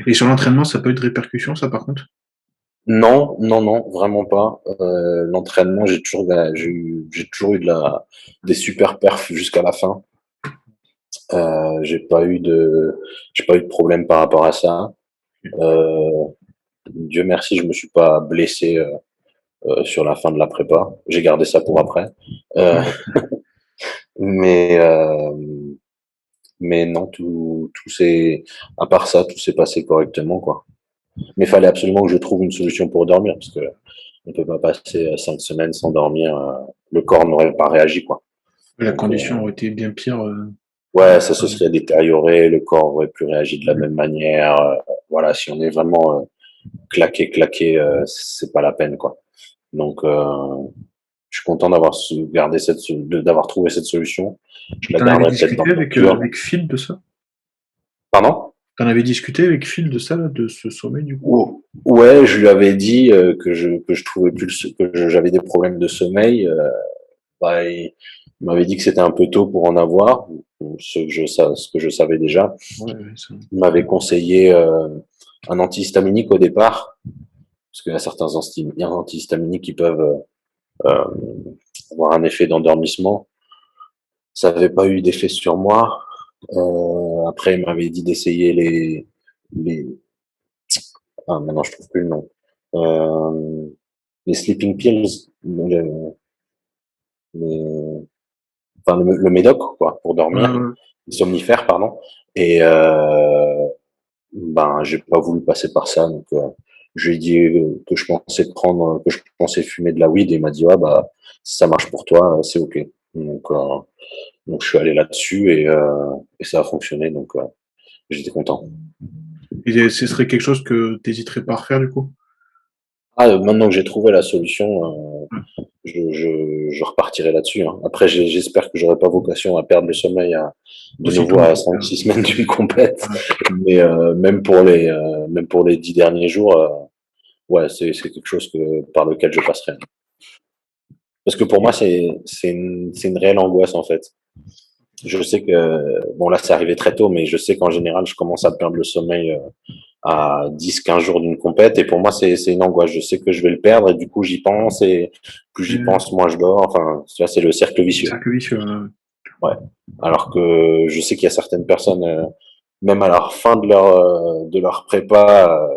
Et sur l'entraînement, ça peut être de répercussions, ça, par contre? Non, non, non, vraiment pas. L'entraînement, j'ai toujours eu des super perfs jusqu'à la fin. Euh, j'ai pas eu de, j'ai pas eu de problème par rapport à ça. Euh, Dieu merci, je me suis pas blessé sur la fin de la prépa. J'ai gardé ça pour après. Euh, Ouais. mais mais non, à part ça, tout s'est passé correctement, quoi. Mais il fallait absolument que je trouve une solution pour dormir, parce que on peut pas passer 5 semaines sans dormir. Le corps n'aurait pas réagi, quoi. La Donc, condition aurait été bien pire. ouais, ça se serait détérioré, le corps aurait plus réagi de la même manière. Voilà, si on est vraiment claqué, c'est pas la peine, quoi. Donc, je suis content d'avoir trouvé cette solution. Je Et la t'en avais garderai peut-être dans discuté le futur. avec Phil de ça? Pardon? T'en avais discuté avec Phil de ça, là, de ce sommet, du coup? Ouais, je lui avais dit que je trouvais plus j'avais des problèmes de sommeil. Bah, il m'avait dit que c'était un peu tôt pour en avoir, ce que je savais déjà. Ouais, ouais, ça. Il m'avait conseillé un antihistaminique au départ, parce qu'il y a certains antihistaminiques qui peuvent euh, avoir un effet d'endormissement. Ça n'avait pas eu d'effet sur moi. Après, il m'avait dit d'essayer les, maintenant je trouve plus le nom. Euh, les sleeping pills, les- enfin le médoc quoi, pour Ouais, dormir, ouais. les somnifères pardon. Et ben j'ai pas voulu passer par ça, donc je lui ai dit que je pensais fumer de la weed et il m'a dit ouais bah si ça marche pour toi, c'est ok. Donc je suis allé là-dessus et ça a fonctionné, donc j'étais content. Et ce serait quelque chose que t'hésiterais pas à refaire, du coup? Ah, maintenant que j'ai trouvé la solution, Ouais. je repartirai là-dessus, hein. Après, j'espère que j'aurai pas vocation à perdre le sommeil de Aussitôt, nouveau en à tout cas. 5-6 semaines d'une compète. Ouais. Mais même pour les 10 derniers jours, ouais, c'est quelque chose par lequel je passerai. Parce que pour moi, c'est une réelle angoisse, en fait. Je sais que, bon, là, c'est arrivé très tôt, mais je sais qu'en général, je commence à perdre le sommeil à 10, 15 jours d'une compète. Et pour moi, c'est une angoisse. Je sais que je vais le perdre et du coup, j'y pense. Et plus j'y Et pense, moins je dors. Enfin, tu vois, c'est le cercle vicieux. cercle vicieux. Ouais. Alors que je sais qu'il y a certaines personnes, même à la fin de leur prépa,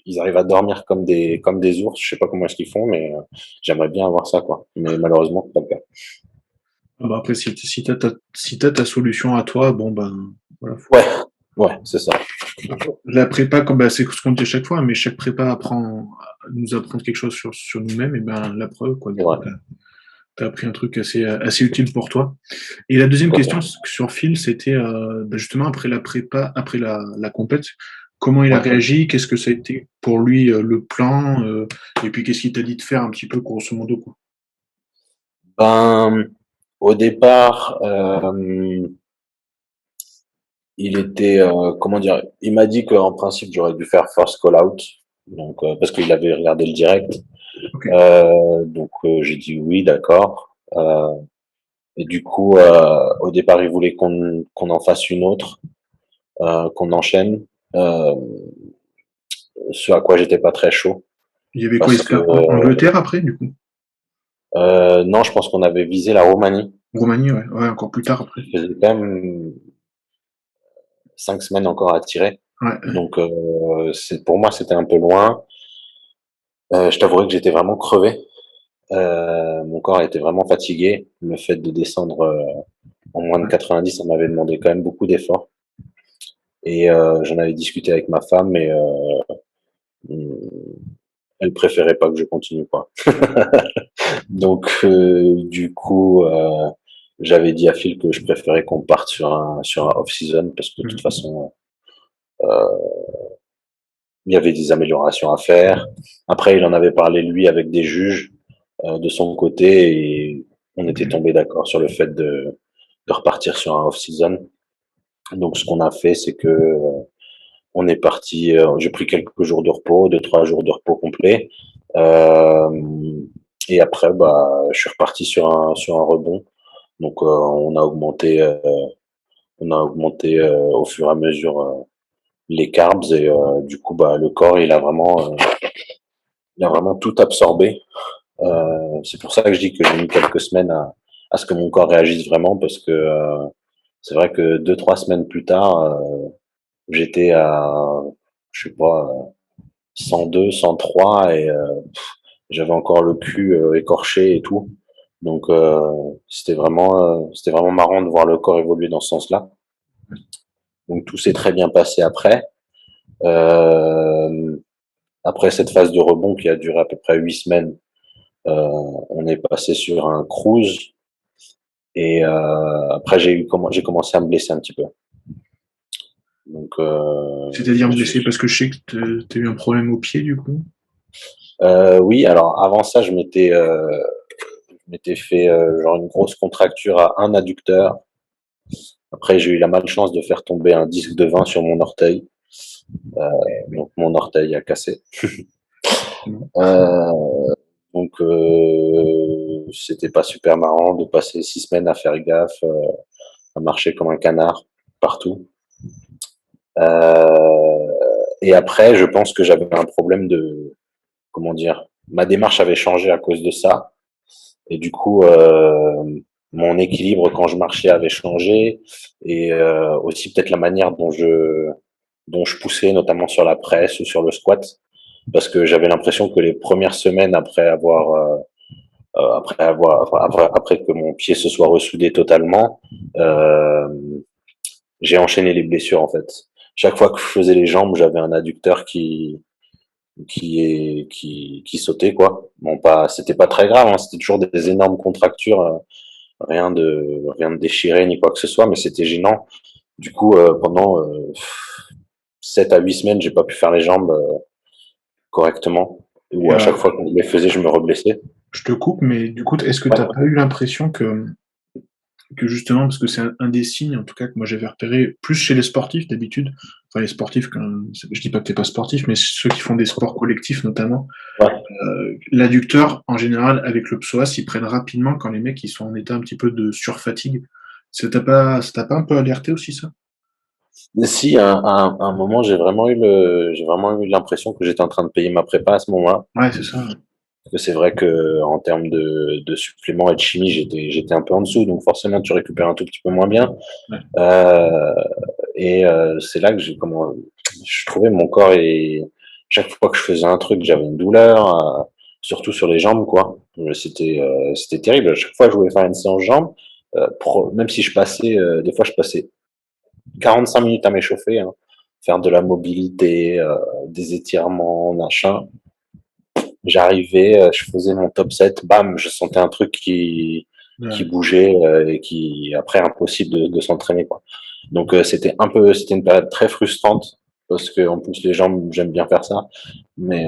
ils arrivent à dormir comme des ours. Je sais pas comment est-ce qu'ils font, mais j'aimerais bien avoir ça, quoi. Mais malheureusement, c'est pas le cas. Bah, après, si t'as ta solution à toi, bon, ben, voilà. Ouais, ouais, c'est ça. La prépa, comme, bah, c'est ce qu'on dit à chaque fois, mais chaque prépa nous apprend quelque chose sur nous-mêmes, et ben, la preuve, quoi. C'est Du coup, vrai. t'as appris un truc assez utile pour toi. Et la deuxième Tout à fait. question sur Phil, c'était bah, justement après la prépa, après la compète, comment il a Ouais. réagi, qu'est-ce que ça a été pour lui le plan, et puis qu'est-ce qu'il t'a dit de faire un petit peu grosso modo, quoi. Ben, au départ, il était, comment dire, il m'a dit qu'en principe, j'aurais dû faire first call out. Donc, parce qu'il avait regardé le direct. Ok. Donc, j'ai dit oui, d'accord. Et du coup, au départ, il voulait qu'on en fasse une autre, qu'on enchaîne. Euh, Ce à quoi j'étais pas très chaud Il y avait quoi, il parce se que fait en Angleterre après, du coup? non, je pense qu'on avait visé la Roumanie. Roumanie, ouais, ouais, encore plus tard après. Il faisait quand même 5 semaines encore à tirer. Ouais, Donc pour moi c'était un peu loin. Je t'avouerai que j'étais vraiment crevé. Mon corps était vraiment fatigué. Le fait de descendre en moins de ouais. 90, ça m'avait demandé quand même beaucoup d'efforts. Et j'en avais discuté avec ma femme et elle préférait pas que je continue quoi. Donc du coup j'avais dit à Phil que je préférais qu'on parte sur un off-season parce que de toute Mhm. façon il y avait des améliorations à faire. Après, il en avait parlé lui avec des juges de son côté et on Ok. était tombé d'accord sur le fait de repartir sur un off-season. Donc, ce qu'on a fait, c'est que on est parti. J'ai pris quelques jours de repos, 2, 3 jours de repos complet. Euh, et après, bah, je suis reparti sur un rebond. Donc, on a augmenté au fur et à mesure les carbs et du coup, bah, le corps, il a vraiment tout absorbé. C'est pour ça que je dis que j'ai mis quelques semaines à ce que mon corps réagisse vraiment, parce que c'est vrai que 2, 3 semaines plus tard, j'étais à, je sais pas, 102, 103 et j'avais encore le cul écorché et tout. Donc c'était vraiment marrant de voir le corps évoluer dans ce sens-là. Donc tout s'est très bien passé après. Euh, Après cette phase de rebond qui a duré à peu près 8 semaines, on est passé sur un cruise et après j'ai commencé à me blesser un petit peu. Donc je C'est-à-dire me blessé, suis parce que je sais que t'as eu un problème au pied, du coup. oui, alors avant ça je m'étais fait genre une grosse contracture à un adducteur. Après j'ai eu la malchance de faire tomber un disque de 20 sur mon orteil. Donc mon orteil a cassé. Non. Euh, donc c'était pas super marrant de passer 6 semaines à faire gaffe, à marcher comme un canard partout. Euh, et après, je pense que j'avais un problème de, comment dire, ma démarche avait changé à cause de ça. Et du coup, mon équilibre quand je marchais avait changé. Et aussi peut-être la manière dont je poussais, notamment sur la presse ou sur le squat. Parce que j'avais l'impression que les premières semaines après que mon pied se soit ressoudé totalement, euh, j'ai enchaîné les blessures en fait. Chaque fois que je faisais les jambes, j'avais un adducteur qui sautait quoi. Bon pas, c'était pas très grave, hein, c'était toujours des énormes contractures, rien de déchiré ni quoi que ce soit, mais c'était gênant. Du coup, pendant 7 à 8 semaines, j'ai pas pu faire les jambes correctement. Et, Ou à chaque fois que je les faisais, je me reblessais. je te coupe, mais du coup, est-ce que Ouais. t'as pas eu l'impression que que justement, parce que c'est un des signes, en tout cas, que moi j'avais repéré plus chez les sportifs d'habitude. Enfin, les sportifs, je dis pas que t'es pas sportif, mais ceux qui font des sports collectifs notamment, Ouais. l'adducteur, en général, avec le psoas, ils prennent rapidement quand les mecs ils sont en état un petit peu de surfatigue. Ça t'a pas un peu alerté aussi, ça? Mais si, à un moment, j'ai vraiment eu l'impression que j'étais en train de payer ma prépa à ce moment-là. Ouais, c'est ça. Parce que c'est vrai que en termes de suppléments et de chimie, j'étais un peu en dessous, donc forcément, tu récupères un tout petit peu moins bien. Ouais. Euh, c'est là que je trouvais mon corps et chaque fois que je faisais un truc, j'avais une douleur, surtout sur les jambes, quoi. C'était terrible. À chaque fois que je voulais faire une séance jambes, même si des fois, je passais 45 minutes à m'échauffer, hein, faire de la mobilité, des étirements, machin. J'arrivais, je faisais mon top 7, bam, je sentais un truc qui Ouais. bougeait et qui après impossible de s'entraîner quoi. Donc c'était une période très frustrante parce que en plus les jambes j'aime bien faire ça, mais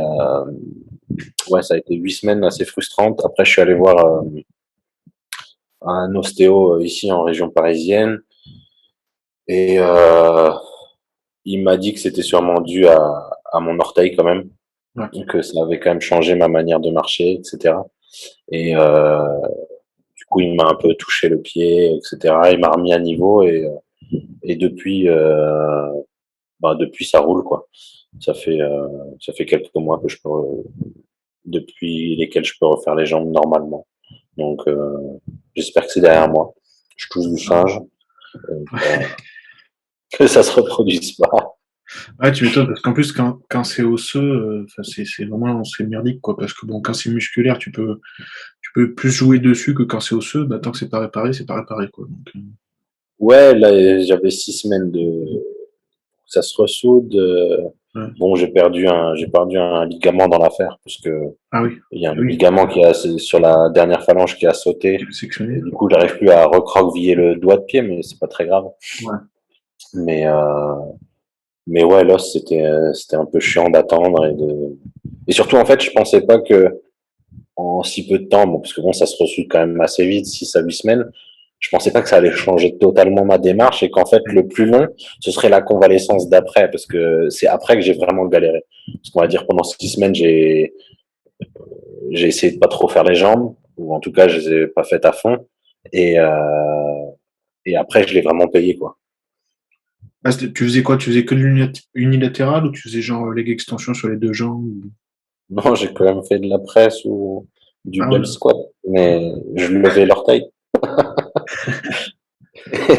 ouais ça a été 8 semaines assez frustrantes. Après je suis allé voir un ostéo ici en région parisienne et il m'a dit que c'était sûrement dû à mon orteil quand même, Ouais. que ça avait quand même changé ma manière de marcher, etc. Et du coup, il m'a un peu touché le pied, etc. Il m'a remis à niveau et depuis ça roule quoi. Ça fait quelques mois que depuis lesquels je peux refaire les jambes normalement. Donc j'espère que c'est derrière moi. Je touche du singe, que ça se reproduise pas. Ouais, tu m'étonnes, parce qu'en plus, quand c'est osseux, enfin, c'est vraiment, c'est merdique, quoi. Parce que bon, quand c'est musculaire, tu peux plus jouer dessus que quand c'est osseux. Bah, tant que c'est pas réparé, quoi. Donc, Ouais, là j'avais 6 semaines de ça se ressoude. ouais. Bon, j'ai perdu un ligament dans l'affaire parce que Ah oui, il y a un ah oui, ligament sur la dernière phalange qui a tu sauté. veux sectionner. Et du coup, j'arrive plus à recroqueviller le doigt de pied, mais c'est pas très grave. Ouais. Mais, ouais, l'os, c'était un peu chiant d'attendre et surtout, en fait, je pensais pas que en si peu de temps, bon, parce que bon, ça se ressoude quand même assez vite, 6 à 8 semaines, je pensais pas que ça allait changer totalement ma démarche et qu'en fait, Ouais. le plus long, ce serait la convalescence d'après, parce que c'est après que j'ai vraiment galéré. Parce qu'on va dire pendant 6 semaines, j'ai essayé de pas trop faire les jambes, ou en tout cas, je les ai pas faites à fond. Et, après, je l'ai vraiment payé, quoi. Ah, tu faisais quoi? Tu faisais que de l'unilatéral ou tu faisais genre leg extension sur les deux jambes Non, j'ai quand même fait de la presse ou du Ah bel ouais, squat, mais je levais l'orteil.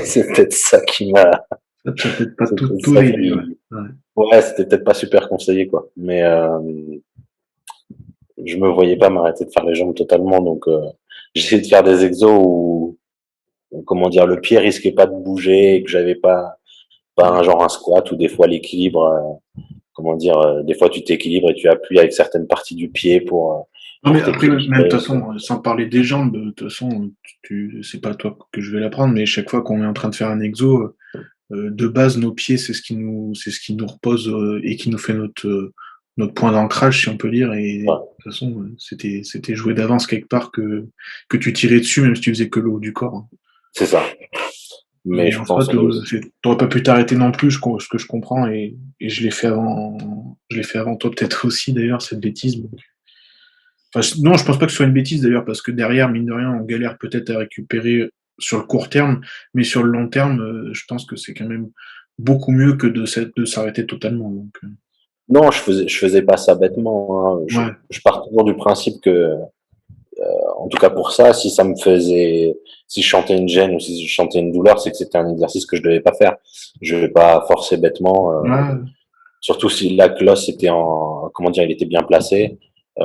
C'est peut-être ça qui m'a, ça, tu as peut-être pas c'est peut-être tout ça réglé, ouais. qui, Ouais. ouais, c'était peut-être pas super conseillé, quoi. Mais, je me voyais pas m'arrêter de faire les jambes totalement, donc, j'ai essayé de faire des exos où, comment dire, le pied risquait pas de bouger et que j'avais pas Ouais. un genre un squat ou des fois l'équilibre, comment dire, des fois tu t'équilibres et tu appuies avec certaines parties du pied Non, mais pour après, même de toute t'équilibrer. façon, sans parler des jambes, de toute façon, c'est pas toi que je vais l'apprendre, mais chaque fois qu'on est en train de faire un exo, de base, nos pieds, c'est ce qui nous repose et qui nous fait notre point d'ancrage, si on peut dire. Et de Ouais, toute façon, c'était joué d'avance quelque part que tu tirais dessus, même si tu faisais que le haut du corps, hein. c'est ça. Mais Et je en soi, pense que t'aurais pas pu t'arrêter non plus, ce que je comprends, et je l'ai fait avant toi peut-être aussi d'ailleurs, cette bêtise. Enfin, non, je pense pas que ce soit une bêtise d'ailleurs, parce que derrière, mine de rien, on galère peut-être à récupérer sur le court terme, mais sur le long terme, je pense que c'est quand même beaucoup mieux que de s'arrêter totalement. Donc, non, je faisais pas ça bêtement, hein. ouais, Je pars toujours du principe que, en tout cas pour ça, si je chantais une gêne ou si je chantais une douleur, c'est que c'était un exercice que je devais pas faire. Je vais pas forcer bêtement, ouais, surtout si là que l'os était comment dire, il était bien placé. Euh,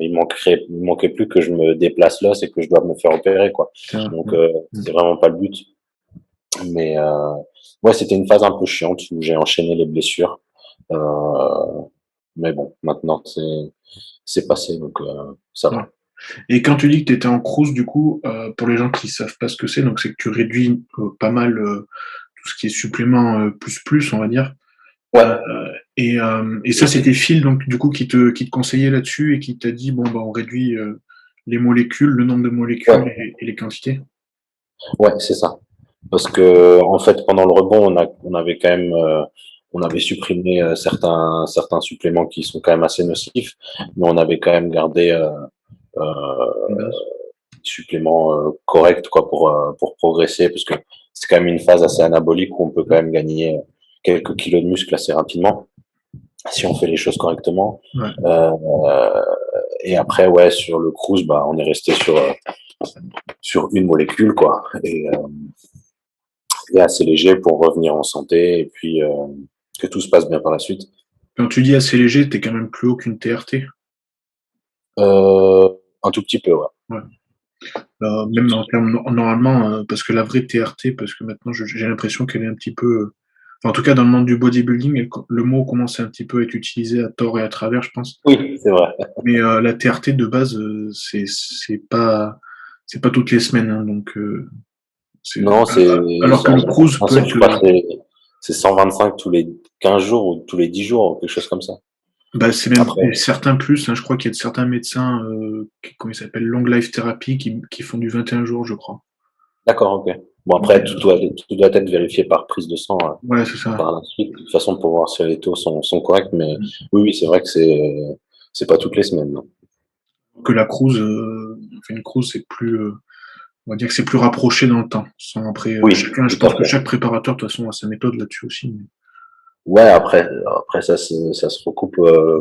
il manquait plus que je me déplace l'os et que je dois me faire opérer, quoi. c'est vrai, Donc, ouais. c'est vraiment pas le but. Mais, ouais, c'était une phase un peu chiante où j'ai enchaîné les blessures. Euh, mais bon, maintenant c'est passé, donc ça Ouais. va. Et quand tu dis que tu étais en cruise, du coup, pour les gens qui savent pas ce que c'est, donc c'est que tu réduis pas mal tout ce qui est supplément plus, on va dire. Ouais, Euh, et ça, c'était Phil, donc du coup, qui te conseillait là-dessus et qui t'a dit, bon, bah, on réduit les molécules, le nombre de molécules ouais. et les quantités. Ouais, c'est ça. Parce que en fait, pendant le rebond, on avait quand même, on avait supprimé certains suppléments qui sont quand même assez nocifs, mais on avait quand même gardé de des base. suppléments corrects quoi pour progresser, parce que c'est quand même une phase assez anabolique où on peut quand même gagner quelques kilos de muscle assez rapidement si on fait les choses correctement. Ouais. Euh, et après, ouais, sur le cruise, bah, on est resté sur une molécule quoi. Et assez léger pour revenir en santé et puis que tout se passe bien par la suite. Quand tu dis assez léger, t'es quand même plus haut qu'une TRT. Euh, un tout petit peu, ouais. Ouais. Tout Même en petit termes normalement, parce que la vraie TRT, parce que maintenant j'ai l'impression qu'elle est un petit peu, enfin, en tout cas dans le monde du bodybuilding, le mot commence un petit peu à être utilisé à tort et à travers, je pense. peu. Oui, c'est vrai. Mais la TRT de base, c'est pas toutes les semaines, hein, donc c'est Non, alors que le en cruise peut principe, être, je crois que c'est 125 tous les 15 jours ou tous les 10 jours, quelque chose comme ça. bah, c'est même Après, certains plus, hein, je crois qu'il y a certains médecins, comment ils s'appellent, Long Life Therapy, qui font du 21 jours, je crois. d'accord, ok. Bon, Mais, après, tout doit être vérifié par prise de sang ouais, c'est ça. par la suite, de toute façon, pour voir si les taux sont corrects. Mais oui, oui, c'est vrai que c'est pas toutes les semaines, non. Que la cruise, enfin, une cruise, c'est plus, on va dire que c'est plus rapproché dans le temps. Sans après, Oui, chacun, je tout à pense que fait. chaque préparateur, de toute façon, a sa méthode là-dessus aussi. Ouais, après ça, ça se recoupe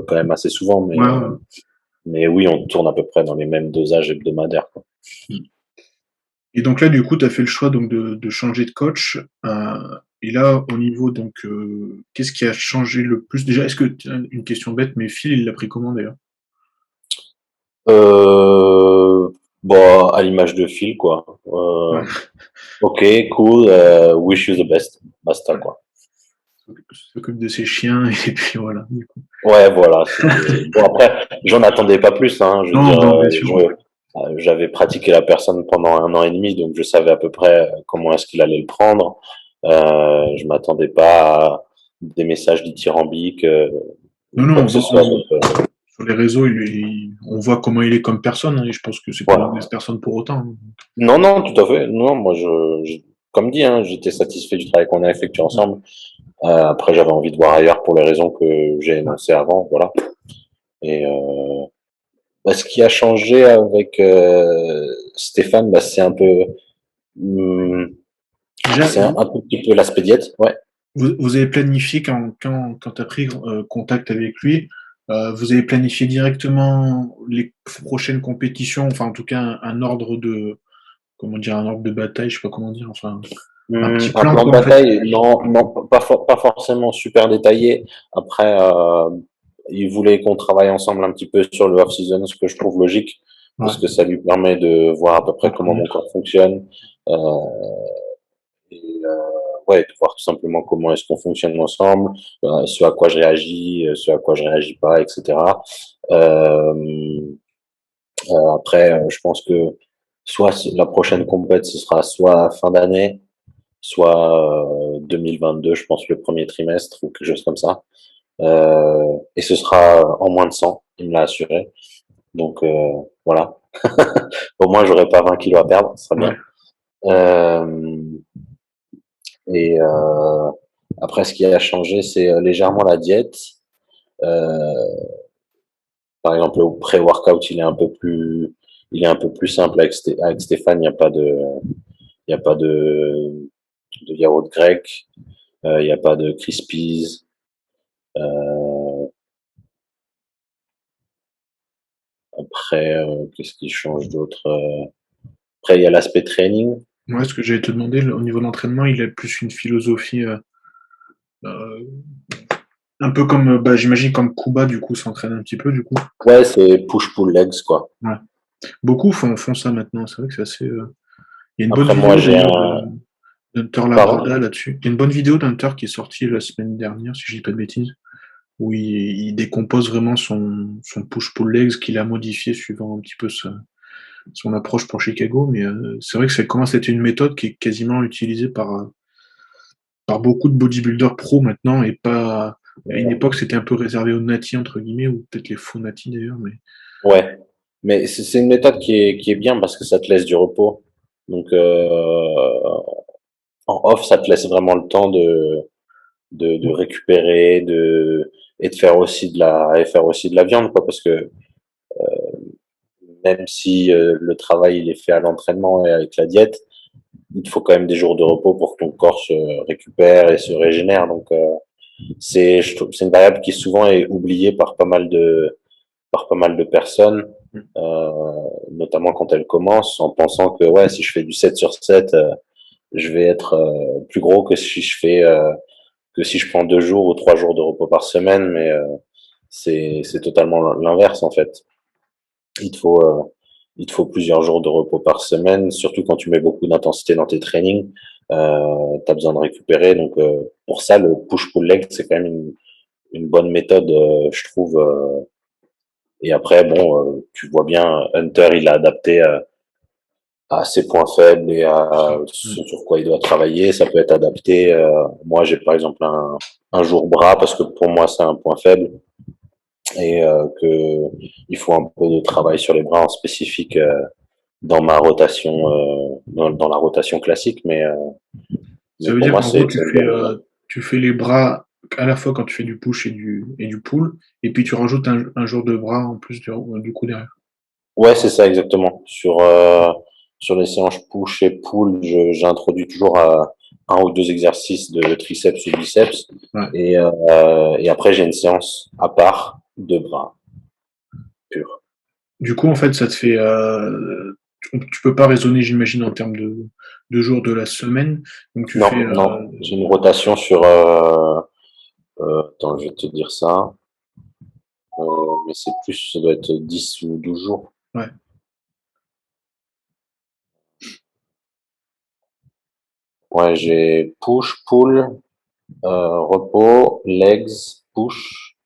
quand même assez souvent, Ouais, ouais. mais oui, on tourne à peu près dans les mêmes dosages hebdomadaires, quoi. Et donc là, du coup, tu as fait le choix donc de changer de coach. Et là, au niveau, donc, qu'est-ce qui a changé le plus? Déjà, est-ce que, tiens, une question bête, mais Phil, il l'a pris comment d'ailleurs? Euh, bon, à l'image de Phil, quoi. Ouais, Ok, cool, wish you the best. Basta, ouais. quoi. S'occupe de ses chiens, et puis voilà, du coup. Ouais, voilà, c'était. Bon, après, j'en attendais pas plus, hein. Je veux Non, dire, non, bien sûr, ouais. j'avais pratiqué la personne pendant 1 an et demi, donc je savais à peu près comment est-ce qu'il allait le prendre. Je m'attendais pas à des messages dithyrambiques, Non, ou quoi non, que ce soit. Donc, sur les réseaux, on voit comment il est comme personne, hein, et je pense que c'est pas une voilà. mauvaise personne pour autant, hein. Non, non, tout à fait. Non, moi, comme dit, hein, j'étais satisfait du travail qu'on a effectué Ouais, ensemble. Après, j'avais envie de voir ailleurs pour les raisons que j'ai ouais. énoncées avant, voilà. Et bah, ce qui a changé avec Stéphane, bah, hum, Déjà, c'est un tout petit peu l'aspect diète, ouais. vous avez planifié quand tu as pris contact avec lui, vous avez planifié directement les prochaines compétitions, enfin en tout cas un ordre de, comment dire, un ordre de bataille, je sais pas comment dire, enfin un petit Un plan plan de quoi en fait. bataille, non, non, pas forcément super détaillé. Après, il voulait qu'on travaille ensemble un petit peu sur le off-season, ce que je trouve logique, Ouais, parce que ça lui permet de voir à peu près comment apprendre. mon corps fonctionne, euh, et ouais, de voir tout simplement comment est-ce qu'on fonctionne ensemble, ce à quoi je réagis, ce à quoi je réagis pas, etc. Euh, après, je pense que la prochaine compète, ce sera soit fin d'année, soit 2022, je pense le premier trimestre ou quelque chose comme ça. Et ce sera en moins de 100, il me l'a assuré. Donc voilà, au moins j'aurai pas 20 kilos à perdre, ce sera Ouais. bien. Euh, et après, ce qui a changé, c'est légèrement la diète. Euh, Par exemple, au pré-workout, il est un peu plus simple avec Stéphane. Il y a pas de yaourt grec, il y a pas de crispies. Euh, Après, qu'est-ce qui change d'autre? Après, il y a l'aspect training. Ouais, ce que j'allais te demander, au niveau de l'entraînement, il a plus une philosophie euh, un peu comme, bah, j'imagine comme Kuba du coup s'entraîne un petit peu du coup. Ouais, c'est push-pull legs, quoi. Ouais. Beaucoup font ça maintenant, c'est vrai que c'est assez. Il y a une bonne Après, moi, vidéo j'ai d'ailleurs un... d'Hunter Pardon? Labrada là-dessus. Il y a une bonne vidéo d'Hunter qui est sortie la semaine dernière, si je dis pas de bêtises, où il décompose vraiment son push-pull legs qu'il a modifié suivant un petit peu son approche pour Chicago. Mais c'est vrai que ça commence à être une méthode qui est quasiment utilisée par beaucoup de bodybuilders pro maintenant et pas. À une époque, c'était un peu réservé aux natis, entre guillemets, ou peut-être les faux natis d'ailleurs. Mais Ouais. Mais c'est une méthode qui est bien parce que ça te laisse du repos. Donc, en off, ça te laisse vraiment le temps de récupérer, et de faire aussi de la viande, quoi, parce que même si le travail il est fait à l'entraînement et avec la diète, il te faut quand même des jours de repos pour que ton corps se récupère et se régénère. Donc, je trouve, c'est une variable qui souvent est oubliée par pas mal de personnes, notamment quand elles commencent, en pensant que ouais, si je fais du 7 sur 7, je vais être plus gros que si je prends 2 jours ou 3 jours de repos par semaine, mais c'est totalement l'inverse en fait. Il te faut euh, il te faut plusieurs jours de repos par semaine, surtout quand tu mets beaucoup d'intensité dans tes trainings. Tu as besoin de récupérer, donc pour ça le push-pull leg c'est quand même une bonne méthode, je trouve. Et après bon, tu vois bien, Hunter il a adapté à ses points faibles et C'est ça. à ce sur quoi il doit travailler. Ça peut être adapté. Moi, j'ai par exemple un jour bras parce que pour moi c'est un point faible et que il faut un peu de travail sur les bras en spécifique dans ma rotation, dans la rotation classique. Ça Mais veut pour dire moi qu'en gros, c'est une bonne méthode. tu fais les bras à la fois quand tu fais du push et du pull, et puis tu rajoutes un jour de bras en plus du coup derrière. Ouais, c'est ça exactement. Sur les séances push et pull, j'introduis toujours un ou deux exercices de triceps ou biceps Ouais. et après j'ai une séance à part de bras pur. Du coup, en fait, ça te fait. Tu peux pas raisonner, j'imagine, en termes de jours de la semaine. Donc tu fais. Non, non, j'ai une rotation sur attends, je vais te dire ça. Mais c'est plus, ça doit être 10 ou 12 jours. Ouais. Ouais, j'ai push, pull, repos, legs, push,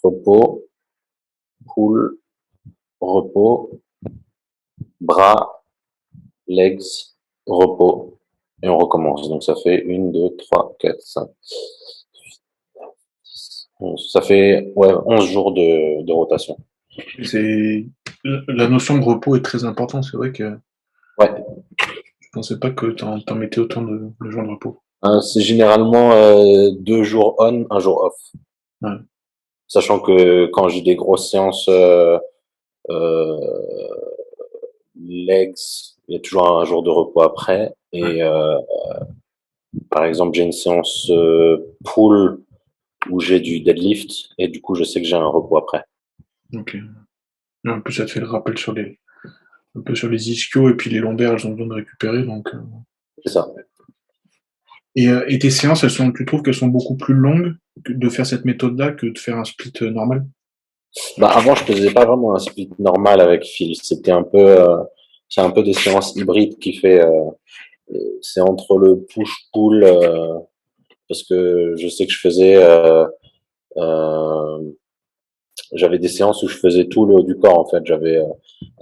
repos, pull, repos, bras, legs, repos, et on recommence. Donc ça fait 1, 2, 3, 4, 5, 11. Ça fait ouais, 11 jours de rotation. C'est la notion de repos est très importante. C'est vrai que Ouais, je pensais pas que t'en mettais autant de jours de repos. c'est généralement 2 jours on, un jour off. Ouais. Sachant que quand j'ai des grosses séances euh, legs, il y a toujours un jour de repos après. Ouais. Et par exemple, j'ai une séance pull où j'ai du deadlift et du coup, je sais que j'ai un repos après. Ok. Et en plus, ça te fait le rappel sur un peu sur les ischios et puis les lombaires, elles ont besoin de récupérer. C'est ça. Et tes séances, tu trouves qu'elles sont beaucoup plus longues de faire cette méthode-là que de faire un split normal? Bah, avant, je faisais pas vraiment un split normal avec Phil. C'est un peu des séances hybrides qui fait, c'est entre le push-pull, parce que je sais que euh, j'avais des séances où je faisais tout le haut du corps, en fait. J'avais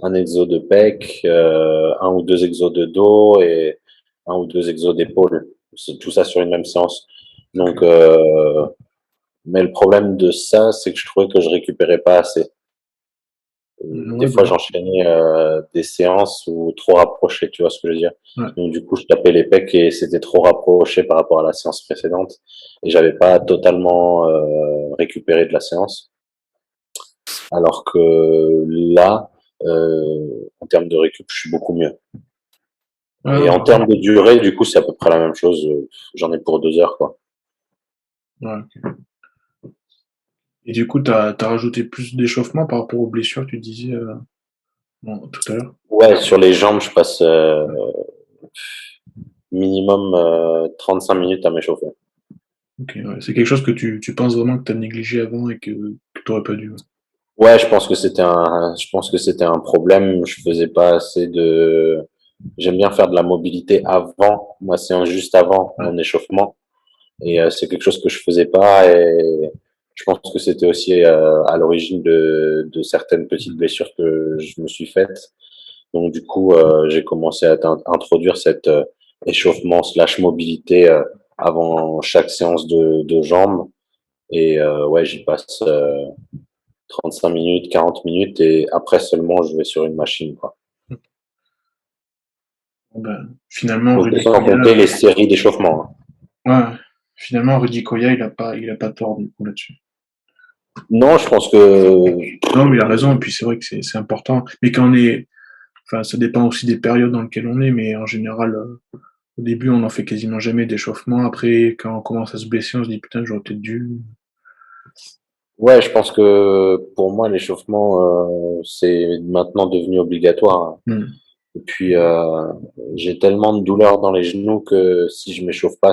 un exo de pec, un ou deux exos de dos et un ou deux exos d'épaule. C'est tout ça sur une même séance. Ok. Donc, mais le problème de ça, c'est que je trouvais que je récupérais pas assez. Des Ouais, bah, fois, j'enchaînais des séances ou trop rapprochées, tu vois ce que je veux dire. ouais. Donc du coup, je tapais les pecs et c'était trop rapproché par rapport à la séance précédente et j'avais pas totalement récupéré de la séance. Alors que là, en termes de récup, je suis beaucoup mieux. Ouais, Et ouais, en bah, termes de durée, du coup, c'est à peu près la même chose. J'en ai pour 2 heures, quoi. ouais, ok. Et du coup, t'as rajouté plus d'échauffement par rapport aux blessures que tu disais bon, tout à l'heure. Ouais, sur les jambes, je passe minimum 35 minutes à m'échauffer. Ok, ouais. C'est quelque chose que tu penses vraiment que tu as négligé avant et que tu n'aurais pas dû. Ouais. Ouais, je pense que c'était un problème. Je faisais pas assez j'aime bien faire de la mobilité avant, ma séance juste avant Ouais. mon échauffement. Et c'est quelque chose que je faisais pas et je pense que c'était aussi à l'origine de certaines petites blessures que je me suis faites. Donc du coup, j'ai commencé à introduire cet échauffement slash mobilité avant chaque séance de jambes. Et ouais, j'y passe 35 minutes, 40 minutes et après seulement je vais sur une machine, quoi. Ben, finalement, Donc, Rudy sans Koya, compter les séries d'échauffement, hein. ouais, finalement, Rudy Koya, il a pas tort du coup là-dessus. Non, je pense que Non, mais il a raison, et puis c'est vrai que c'est important. Mais quand on est, enfin, ça dépend aussi des périodes dans lesquelles on est, mais en général, au début, on n'en fait quasiment jamais d'échauffement. Après, quand on commence à se blesser, on se dit putain, j'aurais peut-être dû. ouais, je pense que pour moi, l'échauffement, c'est maintenant devenu obligatoire. Hmm. Et puis, j'ai tellement de douleurs dans les genoux que si je m'échauffe pas,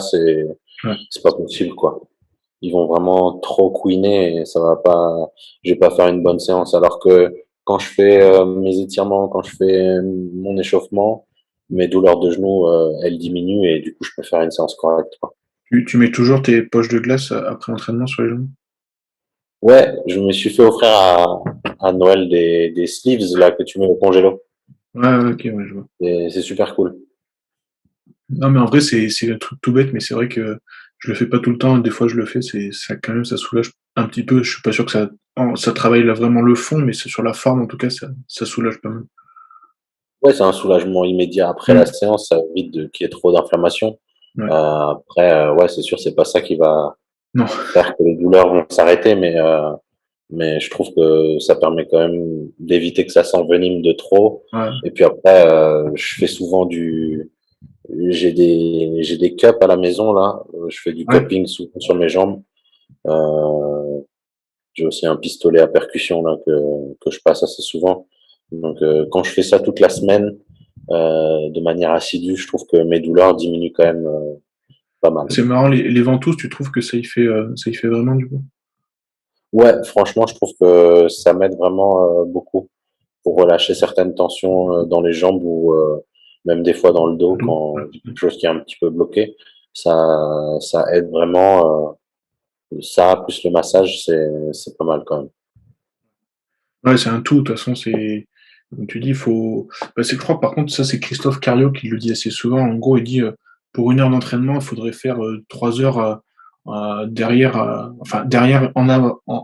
Ouais. c'est pas possible, quoi. Ils vont vraiment trop couiner et ça va pas, je vais pas faire une bonne séance. Alors que quand je fais mes étirements, quand je fais mon échauffement, mes douleurs de genoux, elles diminuent et du coup, je peux faire une séance correcte, quoi. Tu mets toujours tes poches de glace après l'entraînement sur les jambes? Ouais, je me suis fait offrir à Noël des sleeves là que tu mets au congélo. Ouais, ouais, ok, ouais, je vois. Et c'est super cool. Non, mais en vrai, c'est un truc tout bête, mais c'est vrai que je le fais pas tout le temps. Des fois, je le fais, ça quand même, ça soulage un petit peu. Je suis pas sûr que ça travaille là vraiment le fond, mais c'est sur la forme, en tout cas, ça soulage pas mal. Ouais, c'est un soulagement immédiat après la Hmm. séance, ça évite qu'il y ait trop d'inflammation. Ouais. Après, ouais, c'est sûr, c'est pas ça qui va Non. faire que les douleurs vont s'arrêter, mais je trouve que ça permet quand même d'éviter que ça s'envenime de trop. Ouais. Et puis après, je fais souvent j'ai des cups à la maison là. Je fais du Ouais. cupping souvent sur mes jambes. Euh, j'ai aussi un pistolet à percussion là que je passe assez souvent. Donc quand je fais ça toute la semaine de manière assidue, je trouve que mes douleurs diminuent quand même pas mal. C'est marrant, les ventouses, tu trouves que ça y fait vraiment du coup? Ouais, franchement, je trouve que ça m'aide vraiment beaucoup pour relâcher certaines tensions dans les jambes ou même des fois dans le dos quand Ouais. j'ai quelque chose qui est un petit peu bloqué. Ça aide vraiment. Ça plus le massage, c'est pas mal quand même. Ouais, c'est un tout. De toute façon, c'est, comme tu dis, il faut. Bah, je crois, par contre, ça, c'est Christophe Cario qui le dit assez souvent. En gros, il dit pour 1 heure d'entraînement, il faudrait faire 3 heures derrière, enfin, derrière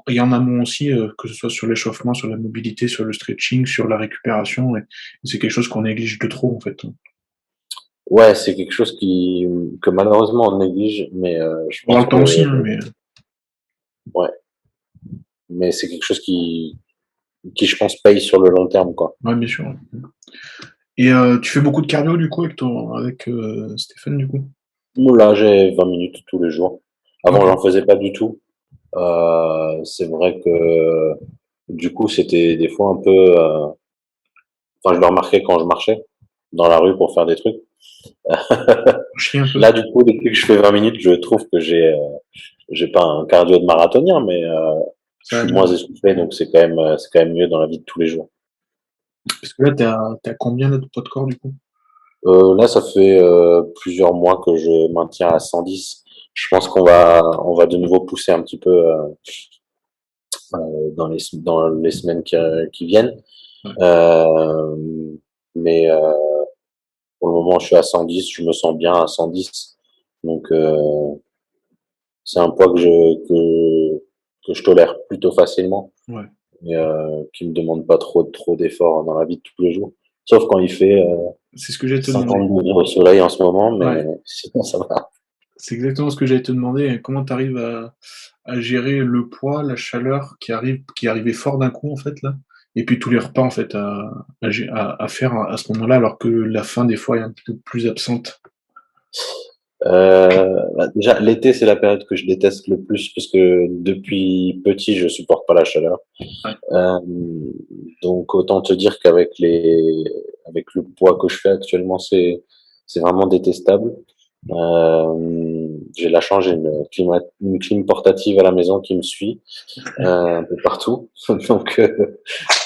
et en amont aussi, que ce soit sur l'échauffement, sur la mobilité, sur le stretching, sur la récupération. Et c'est quelque chose qu'on néglige de trop, en fait. Ouais, c'est quelque chose que malheureusement on néglige, mais je On aura pense le temps aussi, que hein, mais ouais, mais c'est quelque chose qui je pense paye sur le long terme quoi. ouais, bien sûr. Ouais. Et tu fais beaucoup de cardio, du coup, avec Stéphane, du coup? Là, j'ai 20 minutes tous les jours. Avant, Ok. j'en faisais pas du tout. C'est vrai que du coup, c'était des fois un peu. Enfin, je le remarquais quand je marchais dans la rue pour faire des trucs. Chier un peu. Là, du coup, depuis que je fais 20 minutes, je trouve que j'ai pas un cardio de marathonien, mais je Ça va suis mieux. moins essoufflé, donc c'est quand même mieux dans la vie de tous les jours. Parce que là, t'as combien là, de poids de corps, du coup? Là, ça fait plusieurs mois que je maintiens à 110. Je pense on va de nouveau pousser un petit peu dans les semaines qui viennent. Ouais. Euh, mais pour le moment, je suis à 110. Je me sens bien à 110. Donc, c'est un poids que je tolère plutôt facilement Ouais. et qui me demande pas trop d'efforts dans la vie de tous les jours. Sauf quand il fait C'est ce que j'allais te 50 demander. degrés au soleil en ce moment, Ouais. mais sinon ça va. C'est exactement ce que j'allais te demander. Comment tu arrives à gérer le poids, la chaleur qui arrivait fort d'un coup, en fait, là, et puis tous les repas, en fait, à faire à ce moment-là, alors que la faim, des fois, est un petit peu plus absente. Bah, déjà, l'été, c'est la période que je déteste le plus parce que depuis petit, je supporte pas la chaleur. Ouais. Euh, donc, autant te dire avec le poids que je fais actuellement, c'est vraiment détestable. J'ai la chance, j'ai une clim portative à la maison qui me suit un peu partout. Donc,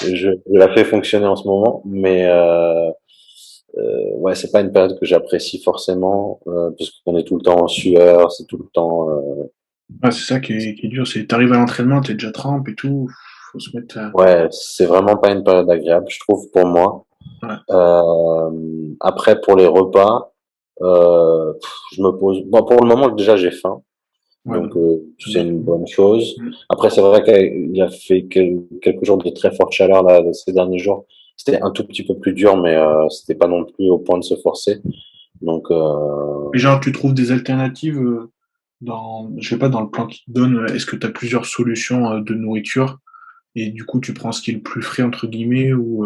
je la fais fonctionner en ce moment, mais ouais, c'est pas une période que j'apprécie forcément parce qu'on est tout le temps en sueur, c'est tout le temps. Ouais, c'est ça qui est dur. C'est, t'arrives à l'entraînement, t'es déjà trempe et tout. Faut se mettre à... Ouais, c'est vraiment pas une période agréable, je trouve pour moi. Ouais. Après, pour les repas, je me pose. Bon, pour le moment, déjà, j'ai faim, Ouais, bah, donc c'est c'est bien. une bonne chose. Mm. Après, c'est vrai qu'il a fait quelques jours de très forte chaleur là ces derniers jours. c'était un tout petit peu plus dur, mais c'était pas non plus au point de se forcer. Donc, Et genre, tu trouves des alternatives dans, je sais pas, dans le plan qu'ils te donne, est-ce que tu as plusieurs solutions de nourriture et du coup tu prends ce qui est le plus frais entre guillemets ou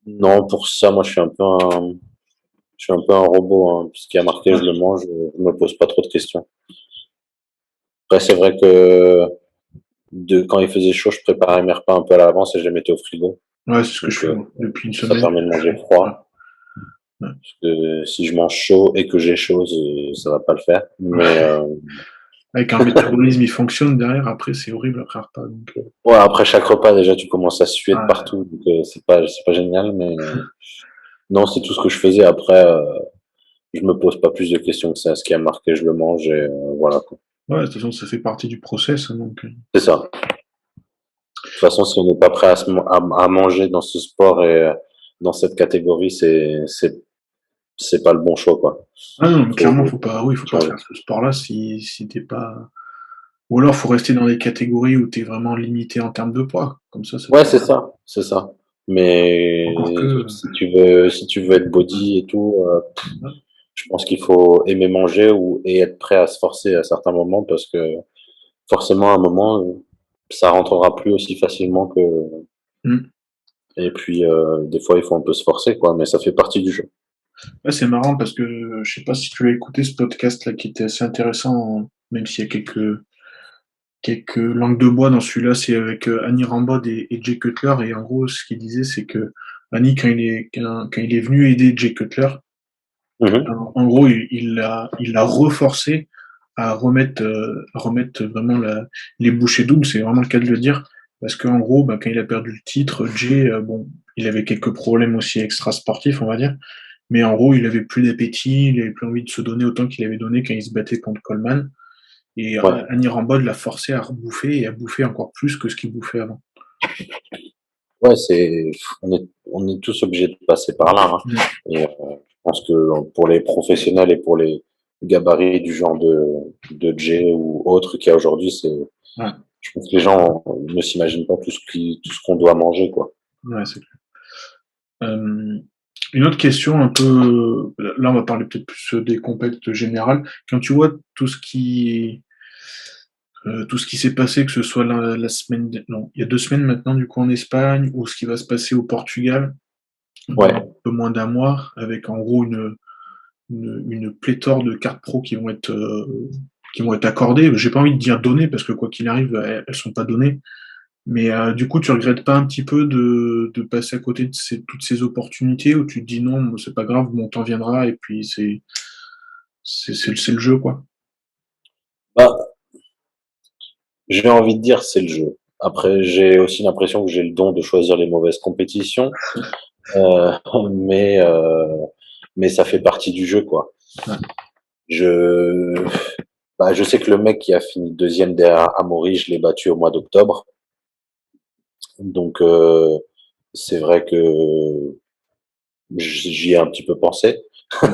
non, pour ça, moi, je suis un peu un robot, hein. Ce qui a marqué, ouais, je le mange, je me pose pas trop de questions. Après, c'est vrai que quand il faisait chaud, je préparais mes repas un peu à l'avance et je les mettais au frigo. ouais, c'est ce que je Donc, fais moi, depuis une ça semaine. permet de manger Ouais, froid. ouais. Parce que si je mange chaud et que j'ai chaud, ça va pas le faire. Mais Avec un métabolisme, il fonctionne derrière, après c'est horrible après un repas. Donc, ouais, après chaque repas, déjà, tu commences à suer de ouais, partout. Donc, c'est pas génial. Mais non, c'est tout ce que je faisais. Après, je me pose pas plus de questions que ça. Ce qui a marqué, je le mange et voilà, quoi. ouais, de toute façon ça fait partie du process, hein, donc C'est ça. De toute façon, si on n'est pas prêt à manger dans ce sport et dans cette catégorie, c'est pas le bon choix, quoi. ah non, mais clairement Faut faut pas, oui, faut pas changer. faire ce sport-là si t'es pas, ou alors faut rester dans les catégories où t'es vraiment limité en termes de poids, comme ça Ouais, te c'est ça. Mais encore que si tu veux être body et tout, ouais. je pense qu'il faut aimer manger et être prêt à se forcer à certains moments parce que forcément, à un moment, ça rentrera plus aussi facilement que. Mm. Et puis, des fois, il faut un peu se forcer, quoi. Mais ça fait partie du jeu. Ouais, c'est marrant parce que je sais pas si tu l'as écouté ce podcast là qui était assez intéressant, même s'il y a quelques langues de bois dans celui-là, c'est avec Annie Rambod et Jay Cutler. Et en gros, ce qu'il disait, c'est que Annie, quand il est venu aider Jay Cutler, Mhm. en gros, il l'a reforcé à remettre vraiment les bouchées doubles. C'est vraiment le cas de le dire. Parce qu'en gros, bah, quand il a perdu le titre, Jay, bon, il avait quelques problèmes aussi extra-sportifs, on va dire. Mais en gros, il avait plus d'appétit, il avait plus envie de se donner autant qu'il avait donné quand il se battait contre Coleman. Et Ouais. Annie Rambod l'a forcé à rebouffer et à bouffer encore plus que ce qu'il bouffait avant. Ouais, on est tous obligés de passer par là, hein. Mm. Et je pense que pour les professionnels et pour les gabarits du genre de Jay ou autres qu'il y a aujourd'hui, Ouais, je pense que les gens ne s'imaginent pas tout ce qu'on doit manger, quoi. ouais, c'est clair. Euh, une autre question un peu, là on va parler peut-être plus des compètes générales. Quand tu vois tout ce qui s'est passé, que ce soit la semaine, non, il y a 2 semaines maintenant du coup en Espagne, ou ce qui va se passer au Portugal dans un Ouais, peu moins d'un mois, avec en gros une pléthore de cartes pro qui vont être accordées. J'ai pas envie de dire données parce que quoi qu'il arrive, elles sont pas données. Mais du coup, tu regrettes pas un petit peu de passer à côté de toutes ces opportunités où tu te dis non, moi, c'est pas grave, mon temps viendra et puis c'est le jeu quoi. bah, j'ai envie de dire c'est le jeu. Après, j'ai aussi l'impression que j'ai le don de choisir les mauvaises compétitions, euh, mais euh, mais ça fait partie du jeu, quoi. Ouais. Je je sais que le mec qui a fini deuxième derrière Amaury, je l'ai battu au mois d'octobre. Donc, c'est vrai que j'y ai un petit peu pensé. Ouais,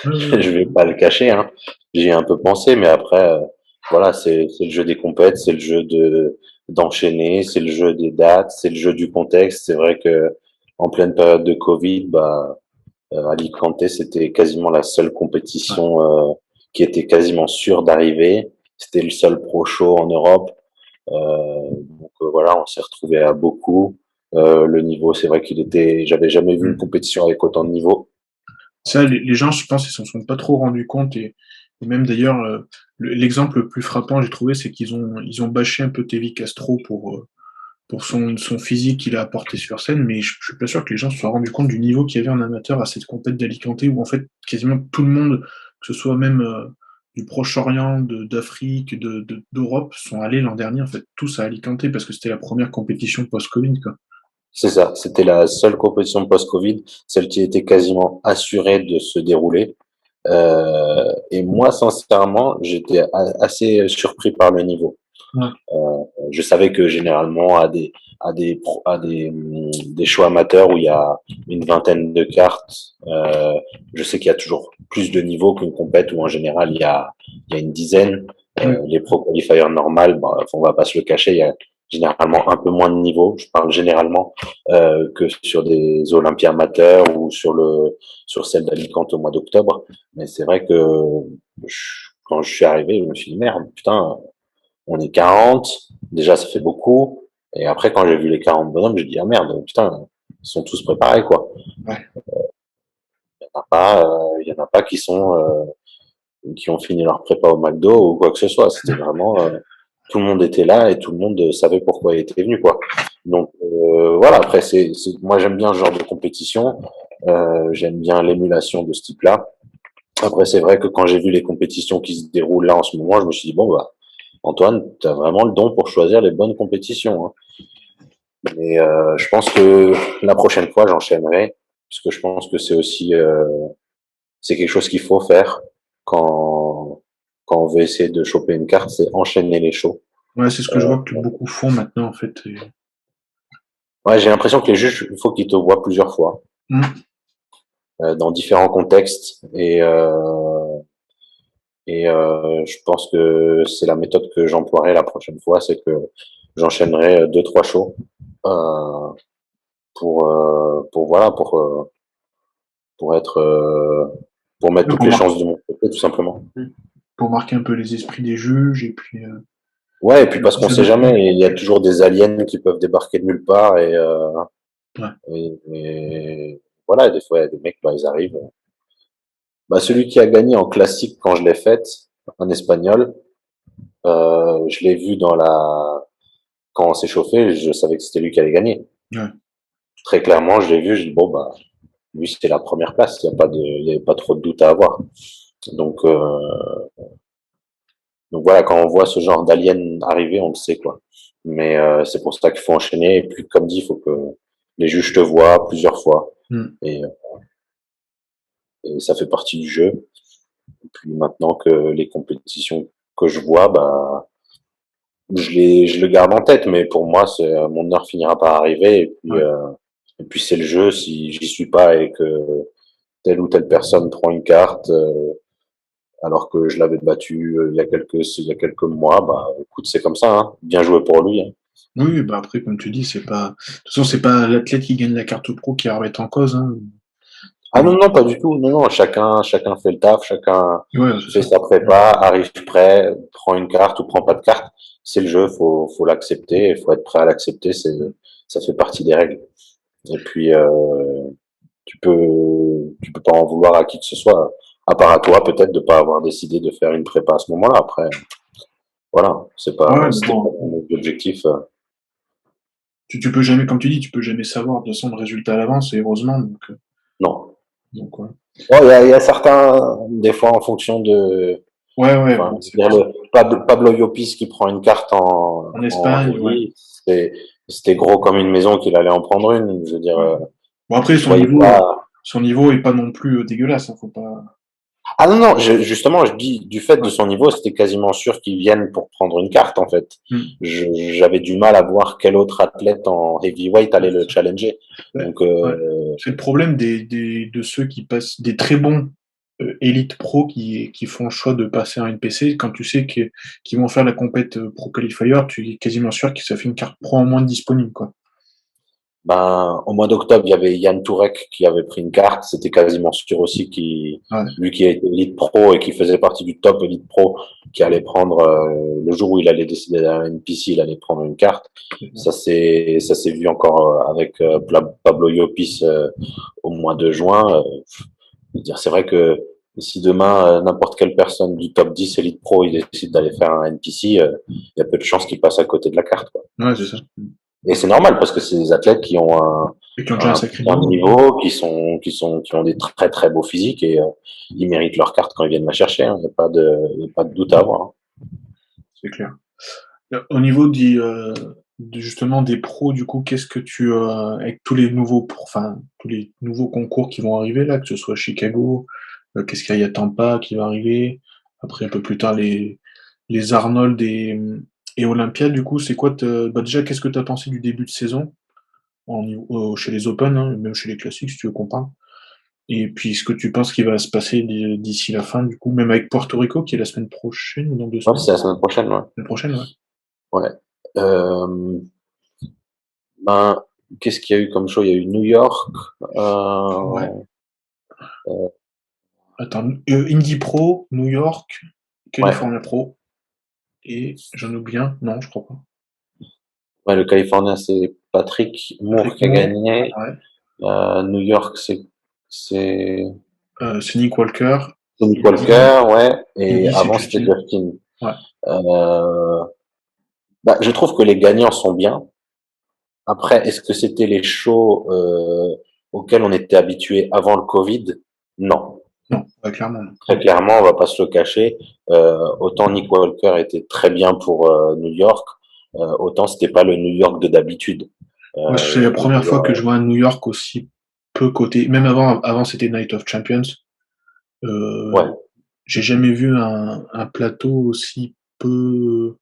ouais, Je vais pas le cacher, hein. J'y ai un peu pensé, mais après, voilà, c'est le jeu des compètes, c'est le jeu d'enchaîner, c'est le jeu des dates, c'est le jeu du contexte. C'est vrai que en pleine période de Covid, Alicante, c'était quasiment la seule ouais. compétition qui était quasiment sûre d'arriver. C'était le seul pro show en Europe. Voilà, on s'est retrouvé à beaucoup. Le niveau, c'est vrai j'avais jamais vu une Mm. compétition avec autant de niveau. Ça, les gens, je pense, ils s'en sont pas trop rendus compte et même d'ailleurs, l'exemple le plus frappant, j'ai trouvé, c'est qu'ils ont bâché un peu Tevi Castro pour son physique qu'il a apporté sur scène, mais je suis pas sûr que les gens se soient rendus compte du niveau qu'il y avait en amateur à cette compète d'Alicante où en fait quasiment tout le monde, que ce soit même du Proche-Orient, d'Afrique, d'Europe, sont allés l'an dernier en fait tous à Alicante parce que c'était la première compétition post-Covid quoi. C'est ça, c'était la seule compétition post-Covid, celle qui était quasiment assurée de se dérouler. Et moi, sincèrement, j'étais assez surpris par le niveau. Ouais, Je savais que généralement, des shows amateurs où il y a une vingtaine de cartes, je sais qu'il y a toujours plus de niveaux qu'une compète où en général il y a une dizaine. ouais, Les pro qualifiers normales, on va pas se le cacher, il y a généralement un peu moins de niveau. Je parle généralement que sur des Olympiades amateurs ou sur celle d'Alicante au mois d'octobre. Mais c'est vrai que quand je suis arrivé, je me suis dit merde, putain, on est 40, déjà ça fait beaucoup. Et après, quand j'ai vu les 40 bonhommes, j'ai dit ah merde, putain, ils sont tous préparés quoi. Ouais. Il y en a pas qui ont fini leur prépa au McDo ou quoi que ce soit. C'était vraiment tout le monde était là et tout le monde savait pourquoi il était venu quoi. Donc voilà. Après, moi j'aime bien ce genre de compétition. J'aime bien l'émulation de ce type-là. Après, c'est vrai que quand j'ai vu les compétitions qui se déroulent là en ce moment, je me suis dit bon bah Antoine, tu as vraiment le don pour choisir les bonnes compétitions. Hein. Et je pense que la prochaine fois, j'enchaînerai parce que je pense que c'est aussi c'est quelque chose qu'il faut faire quand quand on veut essayer de choper une carte, c'est enchaîner les shows. Ouais, c'est ce que je vois que beaucoup font maintenant, en fait. Ouais, j'ai l'impression que les juges, il faut qu'ils te voient plusieurs fois dans différents contextes et je pense que c'est la méthode que j'emploierai la prochaine fois, c'est que j'enchaînerai deux trois shows euh, pour voilà pour être pour mettre Ouais, toutes les chances de mon côté tout simplement. pour marquer un peu les esprits des juges et puis Ouais, et puis parce leur qu'on dire sait de prendre. jamais, il y a toujours des aliens qui peuvent débarquer de nulle part Ouais. et voilà, des fois il y a des mecs, bah, ils arrivent. Bah, celui qui a gagné en classique quand je l'ai faite, en espagnol, je l'ai vu quand on s'est chauffé, je savais que c'était lui qui allait gagner. Ouais. Très clairement, je l'ai vu, je dis bon bah lui c'était la première place, il y avait pas trop de doute à avoir. Donc donc voilà, quand on voit ce genre d'alien arriver, on le sait quoi. Mais c'est pour ça qu'il faut enchaîner. Et puis comme dit, il faut que les juges te voient plusieurs fois. Mm. Et, et ça fait partie du jeu. Et puis maintenant que les compétitions que je vois, bah je le garde en tête. Mais pour moi, mon heure finira par arriver. Ouais. Et puis c'est le jeu. Si j'y suis pas et que telle ou telle personne prend une carte alors que je l'avais battu il y a quelques mois, bah écoute, c'est comme ça. Hein. Bien joué pour lui. Hein. Oui, bah après, comme tu dis, c'est pas. De toute façon, c'est pas l'athlète qui gagne la carte pro qui va remettre en cause. Hein. Ah non, non, pas du tout. Non, non, chacun fait le taf, chacun Ouais, c'est fait ça. sa prépa, arrive prêt, prend une carte ou prend pas de carte. C'est le jeu, faut l'accepter, il faut être prêt à l'accepter, ça fait partie des règles. Et puis, tu peux pas en vouloir à qui que ce soit, à part à toi, peut-être, de pas avoir décidé de faire une prépa à ce moment-là. Après, voilà, Ouais, mais c'était pas bon, mon objectif. tu peux jamais, comme tu dis, tu peux jamais savoir de toute façon le résultat à l'avance, et heureusement, Non. donc ouais. Bon, il y a certains, des fois, en fonction de, Ouais, ouais, enfin, bon, je veux dire, Pablo Llopis qui prend une carte en en Espagne, ouais. heavy, c'était gros comme une maison qu'il allait en prendre une. Je veux dire, Ouais. Bon, après, je voyais pas. son niveau est pas non plus dégueulasse, hein, faut pas. Ah non, non, justement, je dis, du fait de Ouais. son niveau, c'était quasiment sûr qu'il vienne pour prendre une carte, en fait. Mm. J'avais du mal à voir quel autre athlète en heavyweight Ouais, allait le c'est ça. challenger. Ouais. Donc, Ouais. C'est le problème de ceux qui passent, des très bons élites pro qui font le choix de passer en NPC. Quand tu sais qu'ils vont faire la compète pro qualifier, tu es quasiment sûr que ça fait une carte pro en moins disponible, quoi. ben, au mois d'octobre, il y avait Yann Tourek qui avait pris une carte. C'était quasiment sûr aussi Ouais. lui qui a été Elite Pro et qui faisait partie du top Elite Pro, qui allait prendre, le jour où il allait décider d'aller à NPC, il allait prendre une carte. Ça s'est vu encore avec Pablo Llopis au mois de juin. Je veux dire, c'est vrai que si demain, n'importe quelle personne du top 10 Elite Pro, il décide d'aller faire un NPC, il y a peu de chances qu'il passe à côté de la carte, quoi. Ouais, c'est ça. Et c'est normal parce que c'est des athlètes qui ont Et qui ont déjà un sacré un niveau. niveau, qui ont des très très beaux physiques et ils méritent leur carte quand ils viennent la chercher. Hein. Il y a pas de doute à avoir. Hein. C'est clair. Au niveau justement des pros, du coup, qu'est-ce que avec tous les enfin, tous les nouveaux concours qui vont arriver là, que ce soit à Chicago, qu'est-ce qu'il y a Tampa qui va arriver, après un peu plus tard les Arnold et Olympia, du coup, c'est quoi bah déjà, qu'est-ce que tu as pensé du début de saison chez les Open, hein, même chez les classiques, si tu veux qu'on parle. Et puis, ce que tu penses qui va se passer d'ici la fin, du coup, même avec Porto Rico, qui est la semaine prochaine ou dans deux Ouais, semaines? c'est la semaine prochaine. Ouais. La semaine prochaine, ouais. Ouais. Euh, ben, qu'est-ce qu'il y a eu comme show? Il y a eu New York. Ouais. Euh, Attends, Indie Pro, New York, ouais, California Pro, et j'en oublie un? Non, je crois pas. ouais, le Californien, c'est Patrick Moore Patrick qui a Moore, gagné. ouais. New York, c'est C'est Nick Walker, Tony et Walker, ouais. Et Indy, c'est avant, c'était Justin. Justin. Ouais. Euh, Bah, je trouve que les gagnants sont bien. Après, est-ce que c'était les shows auxquels on était habitué avant le Covid? Non. Non, ouais, clairement, non. Très clairement, on va pas se le cacher. Autant Nick Walker était très bien pour New York, autant c'était pas le New York de d'habitude. Moi, c'est la New première fois que York- je vois un New York aussi peu coté. Même avant c'était Night of Champions. ouais, Euh, j'ai jamais vu un plateau aussi peu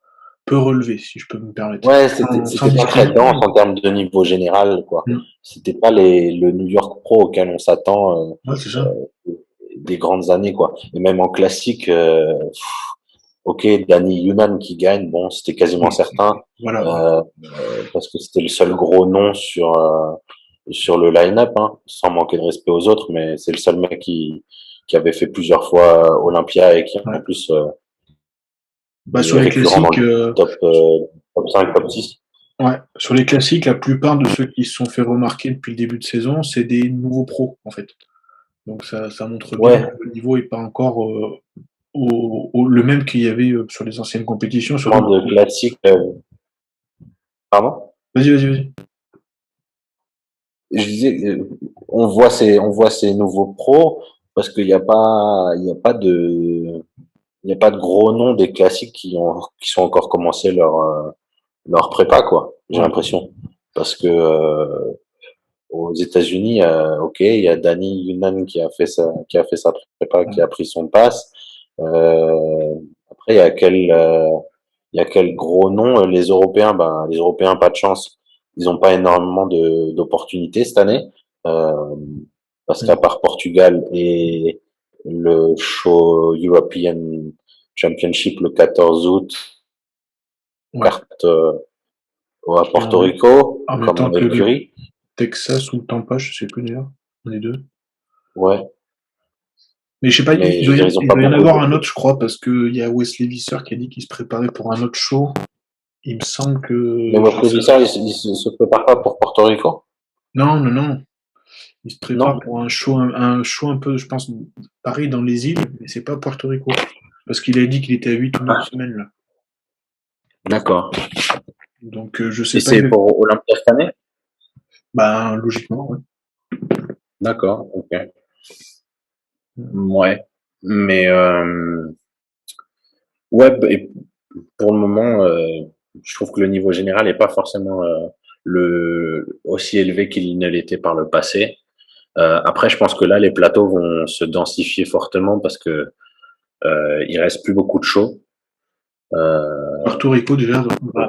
relevé, si je peux me permettre. ouais, Sans c'était pas très discrédit. dense en termes de niveau général, quoi. Mm. C'était pas le New York Pro auquel on s'attend Ouais, c'est ça. des grandes années, quoi. Et même en classique, ok, Danny Younan qui gagne, bon, c'était quasiment Oui, certain, voilà, ouais. parce que c'était le seul gros nom sur le line-up, hein, sans manquer de respect aux autres, mais c'est le seul mec qui avait fait plusieurs fois Olympia et qui en Ouais. plus Bah, est sur les récurrent dans classiques, le top 5, top 6. ouais, sur les classiques, la plupart de ceux qui se sont fait remarquer depuis le début de saison, c'est des nouveaux pros, en fait. Donc ça montre bien Ouais, que le niveau est pas encore le même qu'il y avait sur les anciennes compétitions, surtout. moins de classiques, pardon? Vas-y. Je disais, on voit ces nouveaux pros parce il y a pas de, il y a pas de gros noms des classiques qui sont encore commencé leur prépa, quoi. J'ai Ouais. l'impression. Parce que, aux États-Unis, ok, il y a Danny Younan qui a fait sa prépa, qui Ouais. a pris son pass. Après, il y a quel gros nom? Les Européens, ben, les Européens, pas de chance. Ils n'ont pas énormément d'opportunités cette année. Euh, Parce qu'à Mm. part Portugal et le show European Championship le 14 août, Ouais. carte à Qui Porto en, Rico, en même comme temps mon que le écurie. Texas ou le Tampa, je sais plus d'ailleurs, les deux. Ouais. Mais je sais pas, Mais je veux dire, ils ont il pas doit y en beaucoup avoir de. un autre, je crois, parce qu'il y a Wesley Visser qui a dit qu'il se préparait pour un autre show. Il me semble Mais que Wesley Visser, il se prépare pas pour Porto Rico? non. Il se prépare Non? pour un show un peu, je pense, pareil dans les îles, mais c'est pas Porto Rico. Parce qu'il a dit qu'il était à 8 ou 9 Ah, semaines là. d'accord. Donc je Et sais pas c'est exactement. pour Olympia cette année? Ben logiquement, ouais. D'accord, ok. Ouais. Mais ouais, et pour le moment, je trouve que le niveau général n'est pas forcément le aussi élevé qu'il ne l'était par le passé. Après, je pense que là, les plateaux vont se densifier fortement parce que il reste plus beaucoup de shows. Euh, Porto Rico, déjà,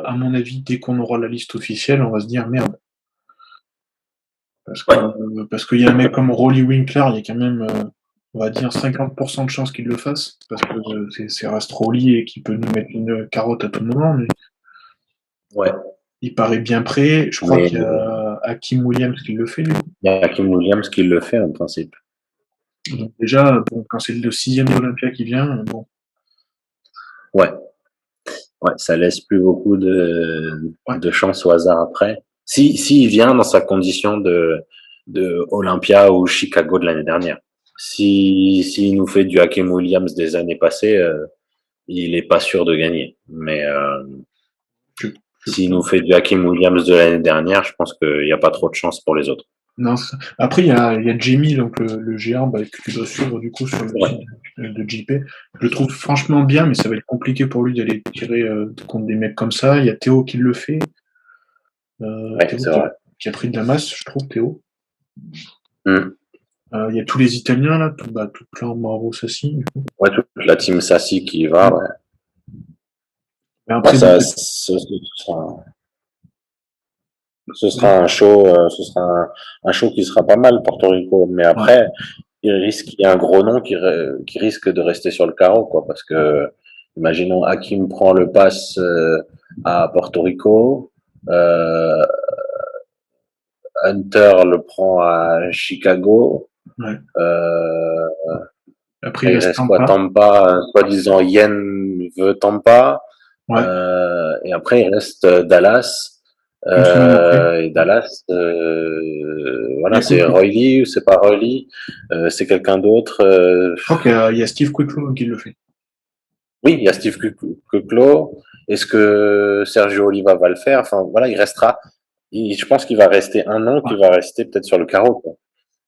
à mon avis, dès qu'on aura la liste officielle, on va se dire merde. ouais, Parce qu'il y a un mec comme Rolly Winkler, il y a quand même, on va dire, 50% de chances qu'il le fasse. Parce que c'est reste Rolly et qui peut nous mettre une carotte à tout moment. Mais ouais. il paraît bien prêt. Je crois Mais qu'il y a Hakim Williams qui le fait, lui. il y a Kim Williams qui le fait en principe. Donc déjà, bon, quand c'est le sixième d'Olympia qui vient, bon, Ouais, ouais, ça laisse plus beaucoup ouais, de chance au hasard après. Si il vient dans sa condition de Olympia ou Chicago de l'année dernière. S'il nous fait du Hakeem Williams des années passées, il est pas sûr de gagner. Mais je, je s'il nous fait du Hakeem Williams de l'année dernière, je pense qu'il n'y a pas trop de chance pour les autres. Non, après, il y a Jamie, donc le géant bah, que tu dois suivre du coup sur le Ouais, site de JP. Je le trouve franchement bien, mais ça va être compliqué pour lui d'aller tirer contre des mecs comme ça. Il y a Théo qui le fait. ouais, Théo c'est vrai. qui a pris de la masse, je trouve, Théo. Hmm. Il y a tous les Italiens, là, tout clan Mauro Sassi. Du coup. Ouais, toute la team Sassi qui y va, Ouais. ouais. Mais Ouais, après, bon, ce sera un show, un show qui sera pas mal, Porto Rico. Mais ouais, après, il y a un gros nom qui risque de rester sur le carreau, quoi, parce que, imaginons, Hakim prend le pass, à Porto Rico. Euh, Hunter le prend à Chicago. Ouais. Euh, Après, il Après, il reste reste quoi? Tampa. Tampa, soi-disant Yen veut Tampa. Ouais. Et après, il reste Dallas. Une semaine après. Et Dallas, Mais voilà, c'est écoute, Roy Lee ou c'est pas Roy Lee, c'est quelqu'un d'autre. je crois qu'il y a Steve Quicklow qui le fait. Oui, il y a Steve Kuclo. Est-ce que Sergio Oliva va le faire? Enfin, voilà, il restera. Je pense qu'il va rester un an, Ouais. qu'il va rester peut-être sur le carreau, quoi.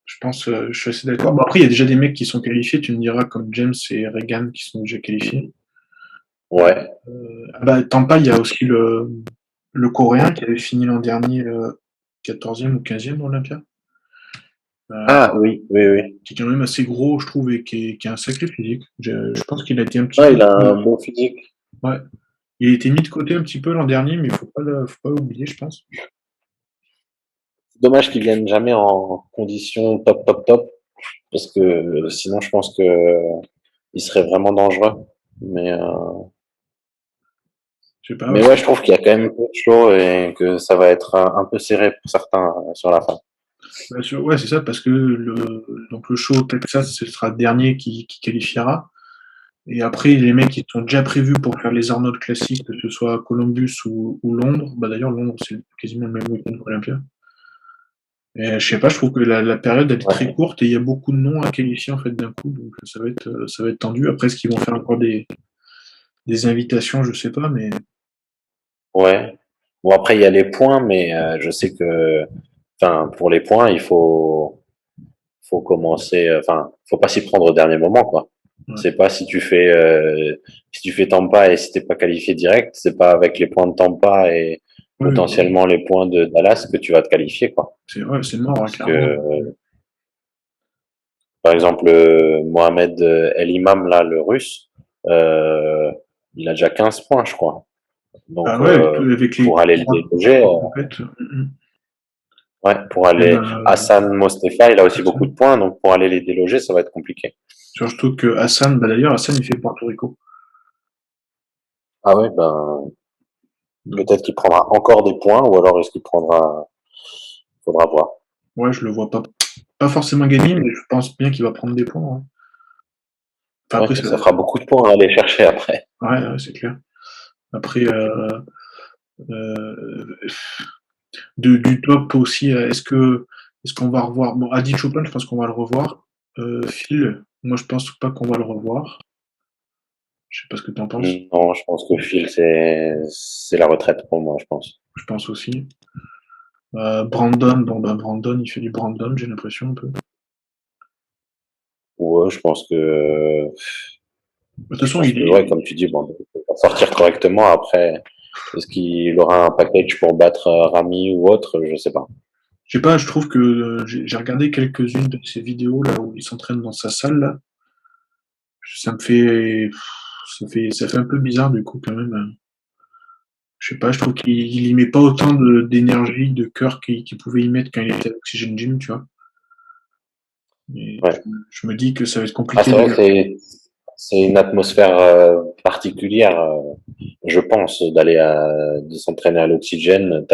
Je pense, je suis assez d'accord. Bon, après, il y a déjà des mecs qui sont qualifiés, tu me diras, comme James et Reagan qui sont déjà qualifiés. Ouais. Bah, Tampa, il y a aussi le Coréen qui avait fini l'an dernier 14e ou 15e dans l'Olympia, euh, Ah oui, oui, oui. qui est quand même assez gros, je trouve, et qui a un sacré physique. Je pense qu'il a été un petit Ouais, peu. il a un bon physique. Ouais. Il a été mis de côté un petit peu l'an dernier, mais faut pas l'oublier, je pense. C'est dommage qu'il vienne jamais en condition top, top, top, parce que sinon, je pense que il serait vraiment dangereux. Mais, euh, Je sais pas, ouais, mais ouais, je trouve qu'il y a quand même peu de chaud et que ça va être un peu serré pour certains sur la fin. ouais, c'est ça, parce que donc le show Texas, ce sera le dernier qui qualifiera. Et après, les mecs qui sont déjà prévus pour faire les Arnold classiques, que ce soit Columbus ou Londres, bah d'ailleurs, Londres, c'est quasiment le même week-end qu'Olympia. Et je sais pas, je trouve que la période elle est très Ouais. courte et il y a beaucoup de noms à qualifier en fait d'un coup, donc ça va être tendu. Après, est-ce qu'ils vont faire encore des invitations, je sais pas, mais Ouais. Bon, après, il y a les points, mais je sais que, enfin, pour les points, faut commencer, enfin, faut pas s'y prendre au dernier moment, quoi. ouais. C'est pas si tu fais Tampa et si t'es pas qualifié direct, c'est pas avec les points de Tampa et Oui, oui, bah oui. potentiellement les points de Dallas que tu vas te qualifier, quoi. C'est ouais, c'est mort, hein, Parce que, clairement. par exemple, Mohamed El Imam, là, le russe, euh, il a déjà 15 points, je crois. Ah Donc, ouais, avec les pour aller le déloger, compètes. ouais, pour Même aller, Hassan Mostefa, il a aussi beaucoup de Hassan. points, donc pour aller les déloger, ça va être compliqué. Surtout que Hassan, bah d'ailleurs, Hassan, il fait Porto Rico. Ah ouais, ben, Donc, peut-être qu'il prendra encore des points, ou alors est-ce qu'il prendra, faudra voir. ouais, je le vois pas forcément gagner, mais je pense bien qu'il va prendre des points, hein. Enfin, Ouais, après, ça fera beaucoup de points à aller chercher après. ouais, ouais, c'est clair. Après, euh, du top aussi, est-ce qu'on va revoir. Bon, Adi Chopin, je pense qu'on va le revoir. Phil, moi, je pense pas qu'on va le revoir. Je sais pas ce que tu en penses. Non, je pense que Phil, c'est la retraite pour moi, je pense. Je pense aussi. Brandon, bon, bah, Brandon, il fait du Brandon, j'ai l'impression un peu. Ouais, De toute je façon, pense il que, ouais, est. comme tu dis, bon, il va sortir correctement. Après, est-ce qu'il aura un package pour battre Rami ou autre? Je sais pas. Je sais pas, je trouve que j'ai regardé quelques-unes de ces vidéos là où il s'entraîne dans sa salle là. Ça me fait, ça fait un peu bizarre du coup quand même. Je sais pas, je trouve qu'il y met pas autant d'énergie, de cœur qu'il pouvait y mettre quand il était à l'Oxygen Gym, tu vois. Et je, Ouais. je me dis que ça va être Ah, compliqué c'est vrai de. que c'est une atmosphère particulière, je pense, de s'entraîner à l'oxygène.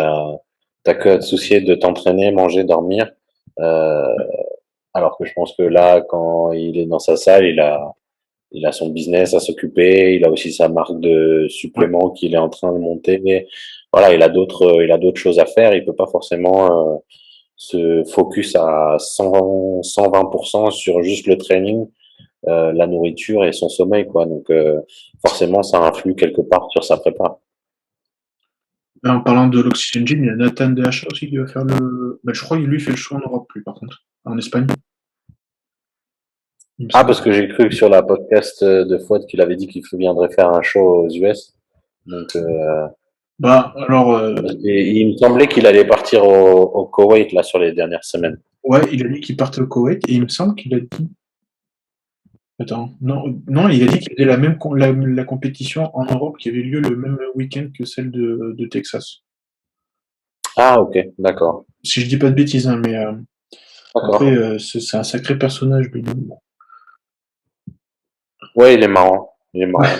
T'as que à te soucier de t'entraîner, manger, dormir. Euh, Alors que je pense que là, quand il est dans sa salle, il a son business à s'occuper, il a aussi sa marque de Ouais. suppléments qu'il est en train de monter. Voilà, il a d'autres choses à faire. Il peut pas forcément se focus à 120% sur juste le training, la nourriture et son sommeil, quoi. Donc forcément, ça influe quelque part sur sa prépa. Là, en parlant de l'Oxygen Gym, il y a Nathan DHA aussi qui va faire le. Bah, je crois qu'il lui fait le show en Europe, lui, par contre. En Espagne, il me Ah, semble. parce que j'ai cru que sur la podcast de Fouad qu'il avait dit qu'il viendrait faire un show aux US. Donc, Bah, alors, et il me semblait qu'il allait partir au Koweït là sur les dernières semaines. ouais, il a dit qu'il partait au Koweït et il me semble qu'il a dit. Attends, non, non, il a dit qu'il faisait la compétition en Europe qui avait lieu le même week-end que celle de Texas. Ah, ok, d'accord, Si je dis pas de bêtises, hein, mais après, d'accord. c'est un sacré personnage, lui. Bon. Ouais, il est marrant, il est marrant.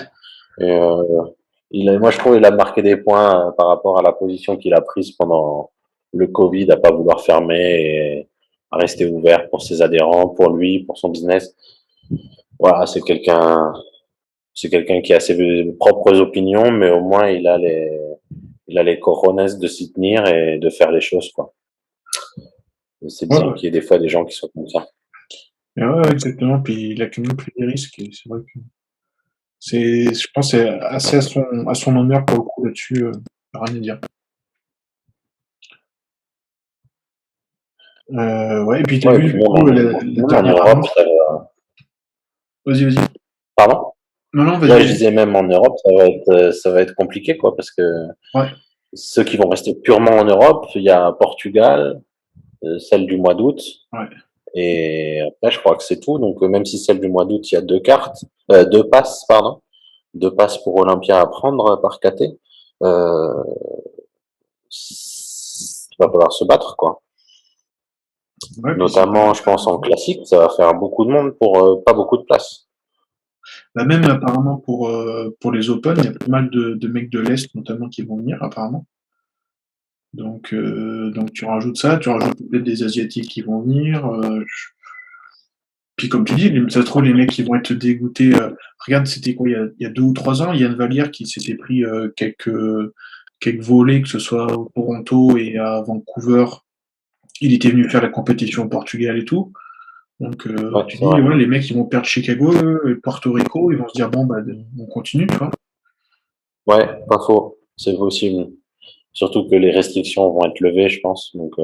Et, Moi, je trouve qu'il a marqué des points par rapport à la position qu'il a prise pendant le Covid, à pas vouloir fermer et à rester ouvert pour ses adhérents, pour lui, pour son business. Voilà, c'est quelqu'un qui a ses propres opinions, mais au moins il a les cojones de s'y tenir et de faire les choses, quoi. Et c'est Ouais, bien ouais. qu'il y ait des fois des gens qui sont comme ça. Et ouais, ouais, exactement. Puis il accumule plus des risques. Et c'est vrai que je pense, que c'est assez à son honneur pour le coup là-dessus. Rien à dire. Ouais, et puis t'as Ouais, et vu puis du coup la même en dernière Europe, annonce. Vas-y, vas-y. pardon? Non, non, vas-y, Ouais, je vas-y. disais même en Europe, ça va être compliqué, quoi, parce que Ouais, ceux qui vont rester purement en Europe, il y a Portugal, celle du mois d'août, ouais. et après, je crois que c'est tout. Donc, même si celle du mois d'août, il y a deux passes, pardon, deux passes pour Olympia à prendre par KT, euh, il va falloir se battre, quoi. Ouais, puis c'est Notamment, je pense en classique, ça va faire beaucoup de monde pour pas beaucoup de place. bah, même apparemment pour les Open, il y a pas mal de mecs de l'Est notamment qui vont venir apparemment. Donc tu rajoutes ça, tu rajoutes peut-être des Asiatiques qui vont venir. Puis comme tu dis, ça se trouve les mecs qui vont être dégoûtés. Regarde, c'était quoi il y a 2 ou 3 ans, Yann Vallière qui s'était pris quelques volets, que ce soit au Toronto et à Vancouver. Il était venu faire la compétition au Portugal et tout. Donc Ouais, tu c'est dis, vrai. ouais, les mecs ils vont perdre Chicago et Porto Rico, ils vont se dire bon bah on continue, tu vois. Ouais, pas faux. C'est possible. Surtout que les restrictions vont être levées, je pense. Donc,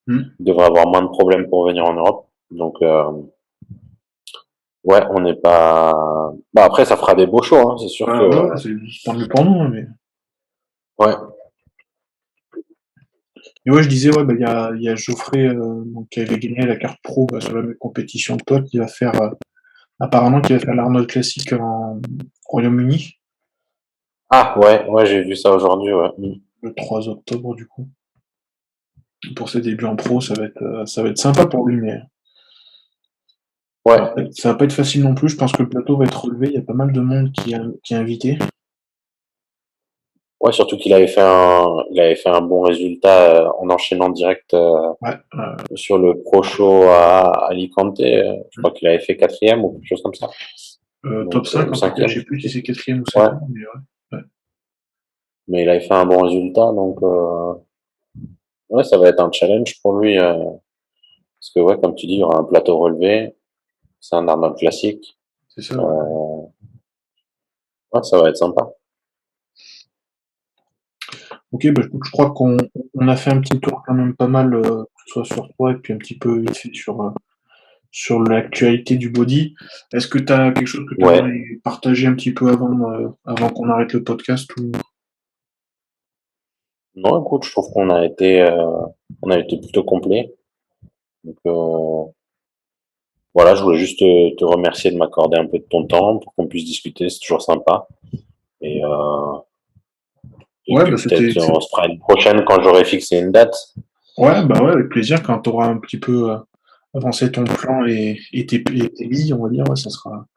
Hmm. il devrait avoir moins de problèmes pour venir en Europe. Donc, ouais, on n'est pas. Bah après, ça fera des beaux shows, hein. C'est sûr que. Bah ouais, ouais, c'est tant mieux pour nous, hein, mais. Ouais, Et ouais, je disais, ouais, bah, il y a Geoffrey, donc, qui avait gagné la carte pro bah, sur la même compétition que toi, qui va faire, apparemment, qui va faire l'Arnold Classic en Royaume-Uni, ah ouais, ouais, j'ai vu ça aujourd'hui. Ouais. Mm. le 3 octobre, du coup. Pour ses débuts en pro, ça va être sympa pour lui, mais Ouais, ça va pas être facile non plus. Je pense que le plateau va être relevé. Il y a pas mal de monde qui est invité. ouais, surtout il avait fait un bon résultat en enchaînant direct Ouais, sur le Pro Show à Alicante. Je crois qu'il avait fait quatrième ou quelque chose comme ça. top Donc, 5 ou en tout cas, je cinquième. sais plus si c'est quatrième ou Ouais, cinquième, mais ouais. Ouais. mais il avait fait un bon résultat, donc ouais, ça va être un challenge pour lui. Parce que ouais, comme tu dis, il y aura un plateau relevé, c'est un Arnold classique. C'est ça, ouais. Euh, ouais, ça va être sympa. Ok, bah, écoute, je crois qu'on a fait un petit tour quand même pas mal, que ce soit sur toi et puis un petit peu vite fait sur l'actualité du body. Est-ce que tu as quelque chose que tu Ouais. aimerais partager un petit peu avant qu'on arrête le podcast ou... Non, écoute, je trouve on a été plutôt complet. Donc voilà, je voulais juste te remercier de m'accorder un peu de ton temps pour qu'on puisse discuter, c'est toujours sympa. Et, euh, et Ouais, puis bah peut-être on se fera une prochaine quand j'aurai fixé une date. ouais, bah ouais, avec plaisir quand tu auras un petit peu avancé ton plan et tes billes, on va dire, ouais, ça sera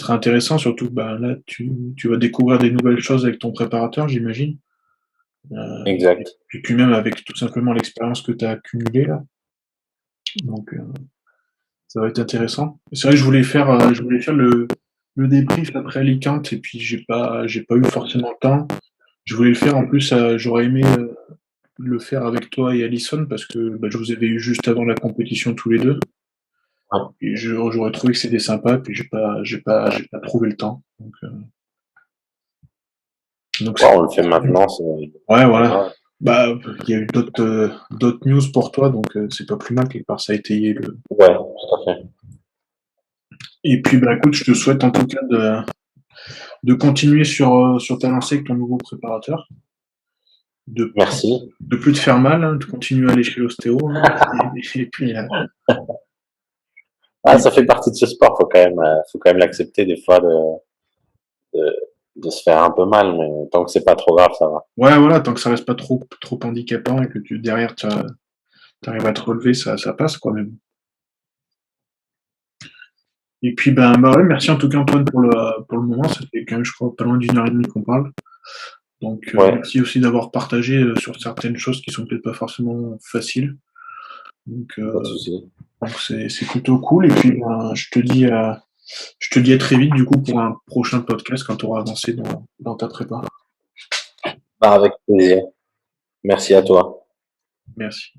intéressant, surtout que bah, là, tu vas découvrir des nouvelles choses avec ton préparateur, j'imagine. Et Exact. puis même avec tout simplement l'expérience que tu as accumulée là. Donc, ça va être intéressant. C'est vrai que je voulais faire le débrief après Alicante et puis j'ai pas eu forcément le temps. Je voulais le faire en plus, j'aurais aimé le faire avec toi et Alison parce que bah, je vous avais eu juste avant la compétition tous les deux. Ouais. Et j'aurais trouvé que c'était sympa, puis j'ai pas trouvé le temps. Donc Ouais, c'est on le fait maintenant, ouais, pas voilà. grave. Bah il y a eu d'autres news pour toi, donc c'est pas plus mal quelque part. Ça a étayé le. Ouais, tout à fait. Et puis bah écoute, je te souhaite en tout cas de continuer sur ta lancée avec ton nouveau préparateur, de, Merci. de plus te faire mal, hein, de continuer à aller chez l'ostéo, hein, et puis, Ah, et ça fait puis- partie de ce sport, faut quand même l'accepter des fois de, de se faire un peu mal, mais tant que c'est pas trop grave, ça va. ouais, voilà, tant que ça reste pas trop handicapant et que derrière tu arrives à te relever, ça passe quoi même. Et puis, bah ouais, merci en tout cas, Antoine, pour le moment. Ça fait quand même, je crois, pas loin d'1 heure et demie qu'on parle. Donc, Ouais, merci aussi d'avoir partagé sur certaines choses qui sont peut-être pas forcément faciles. Donc, pas de souci. c'est plutôt cool. Et puis, ben, je te dis à très vite, du coup, pour un prochain podcast quand tu auras avancé dans ta prépa. Bah, avec plaisir. Merci à toi. Merci.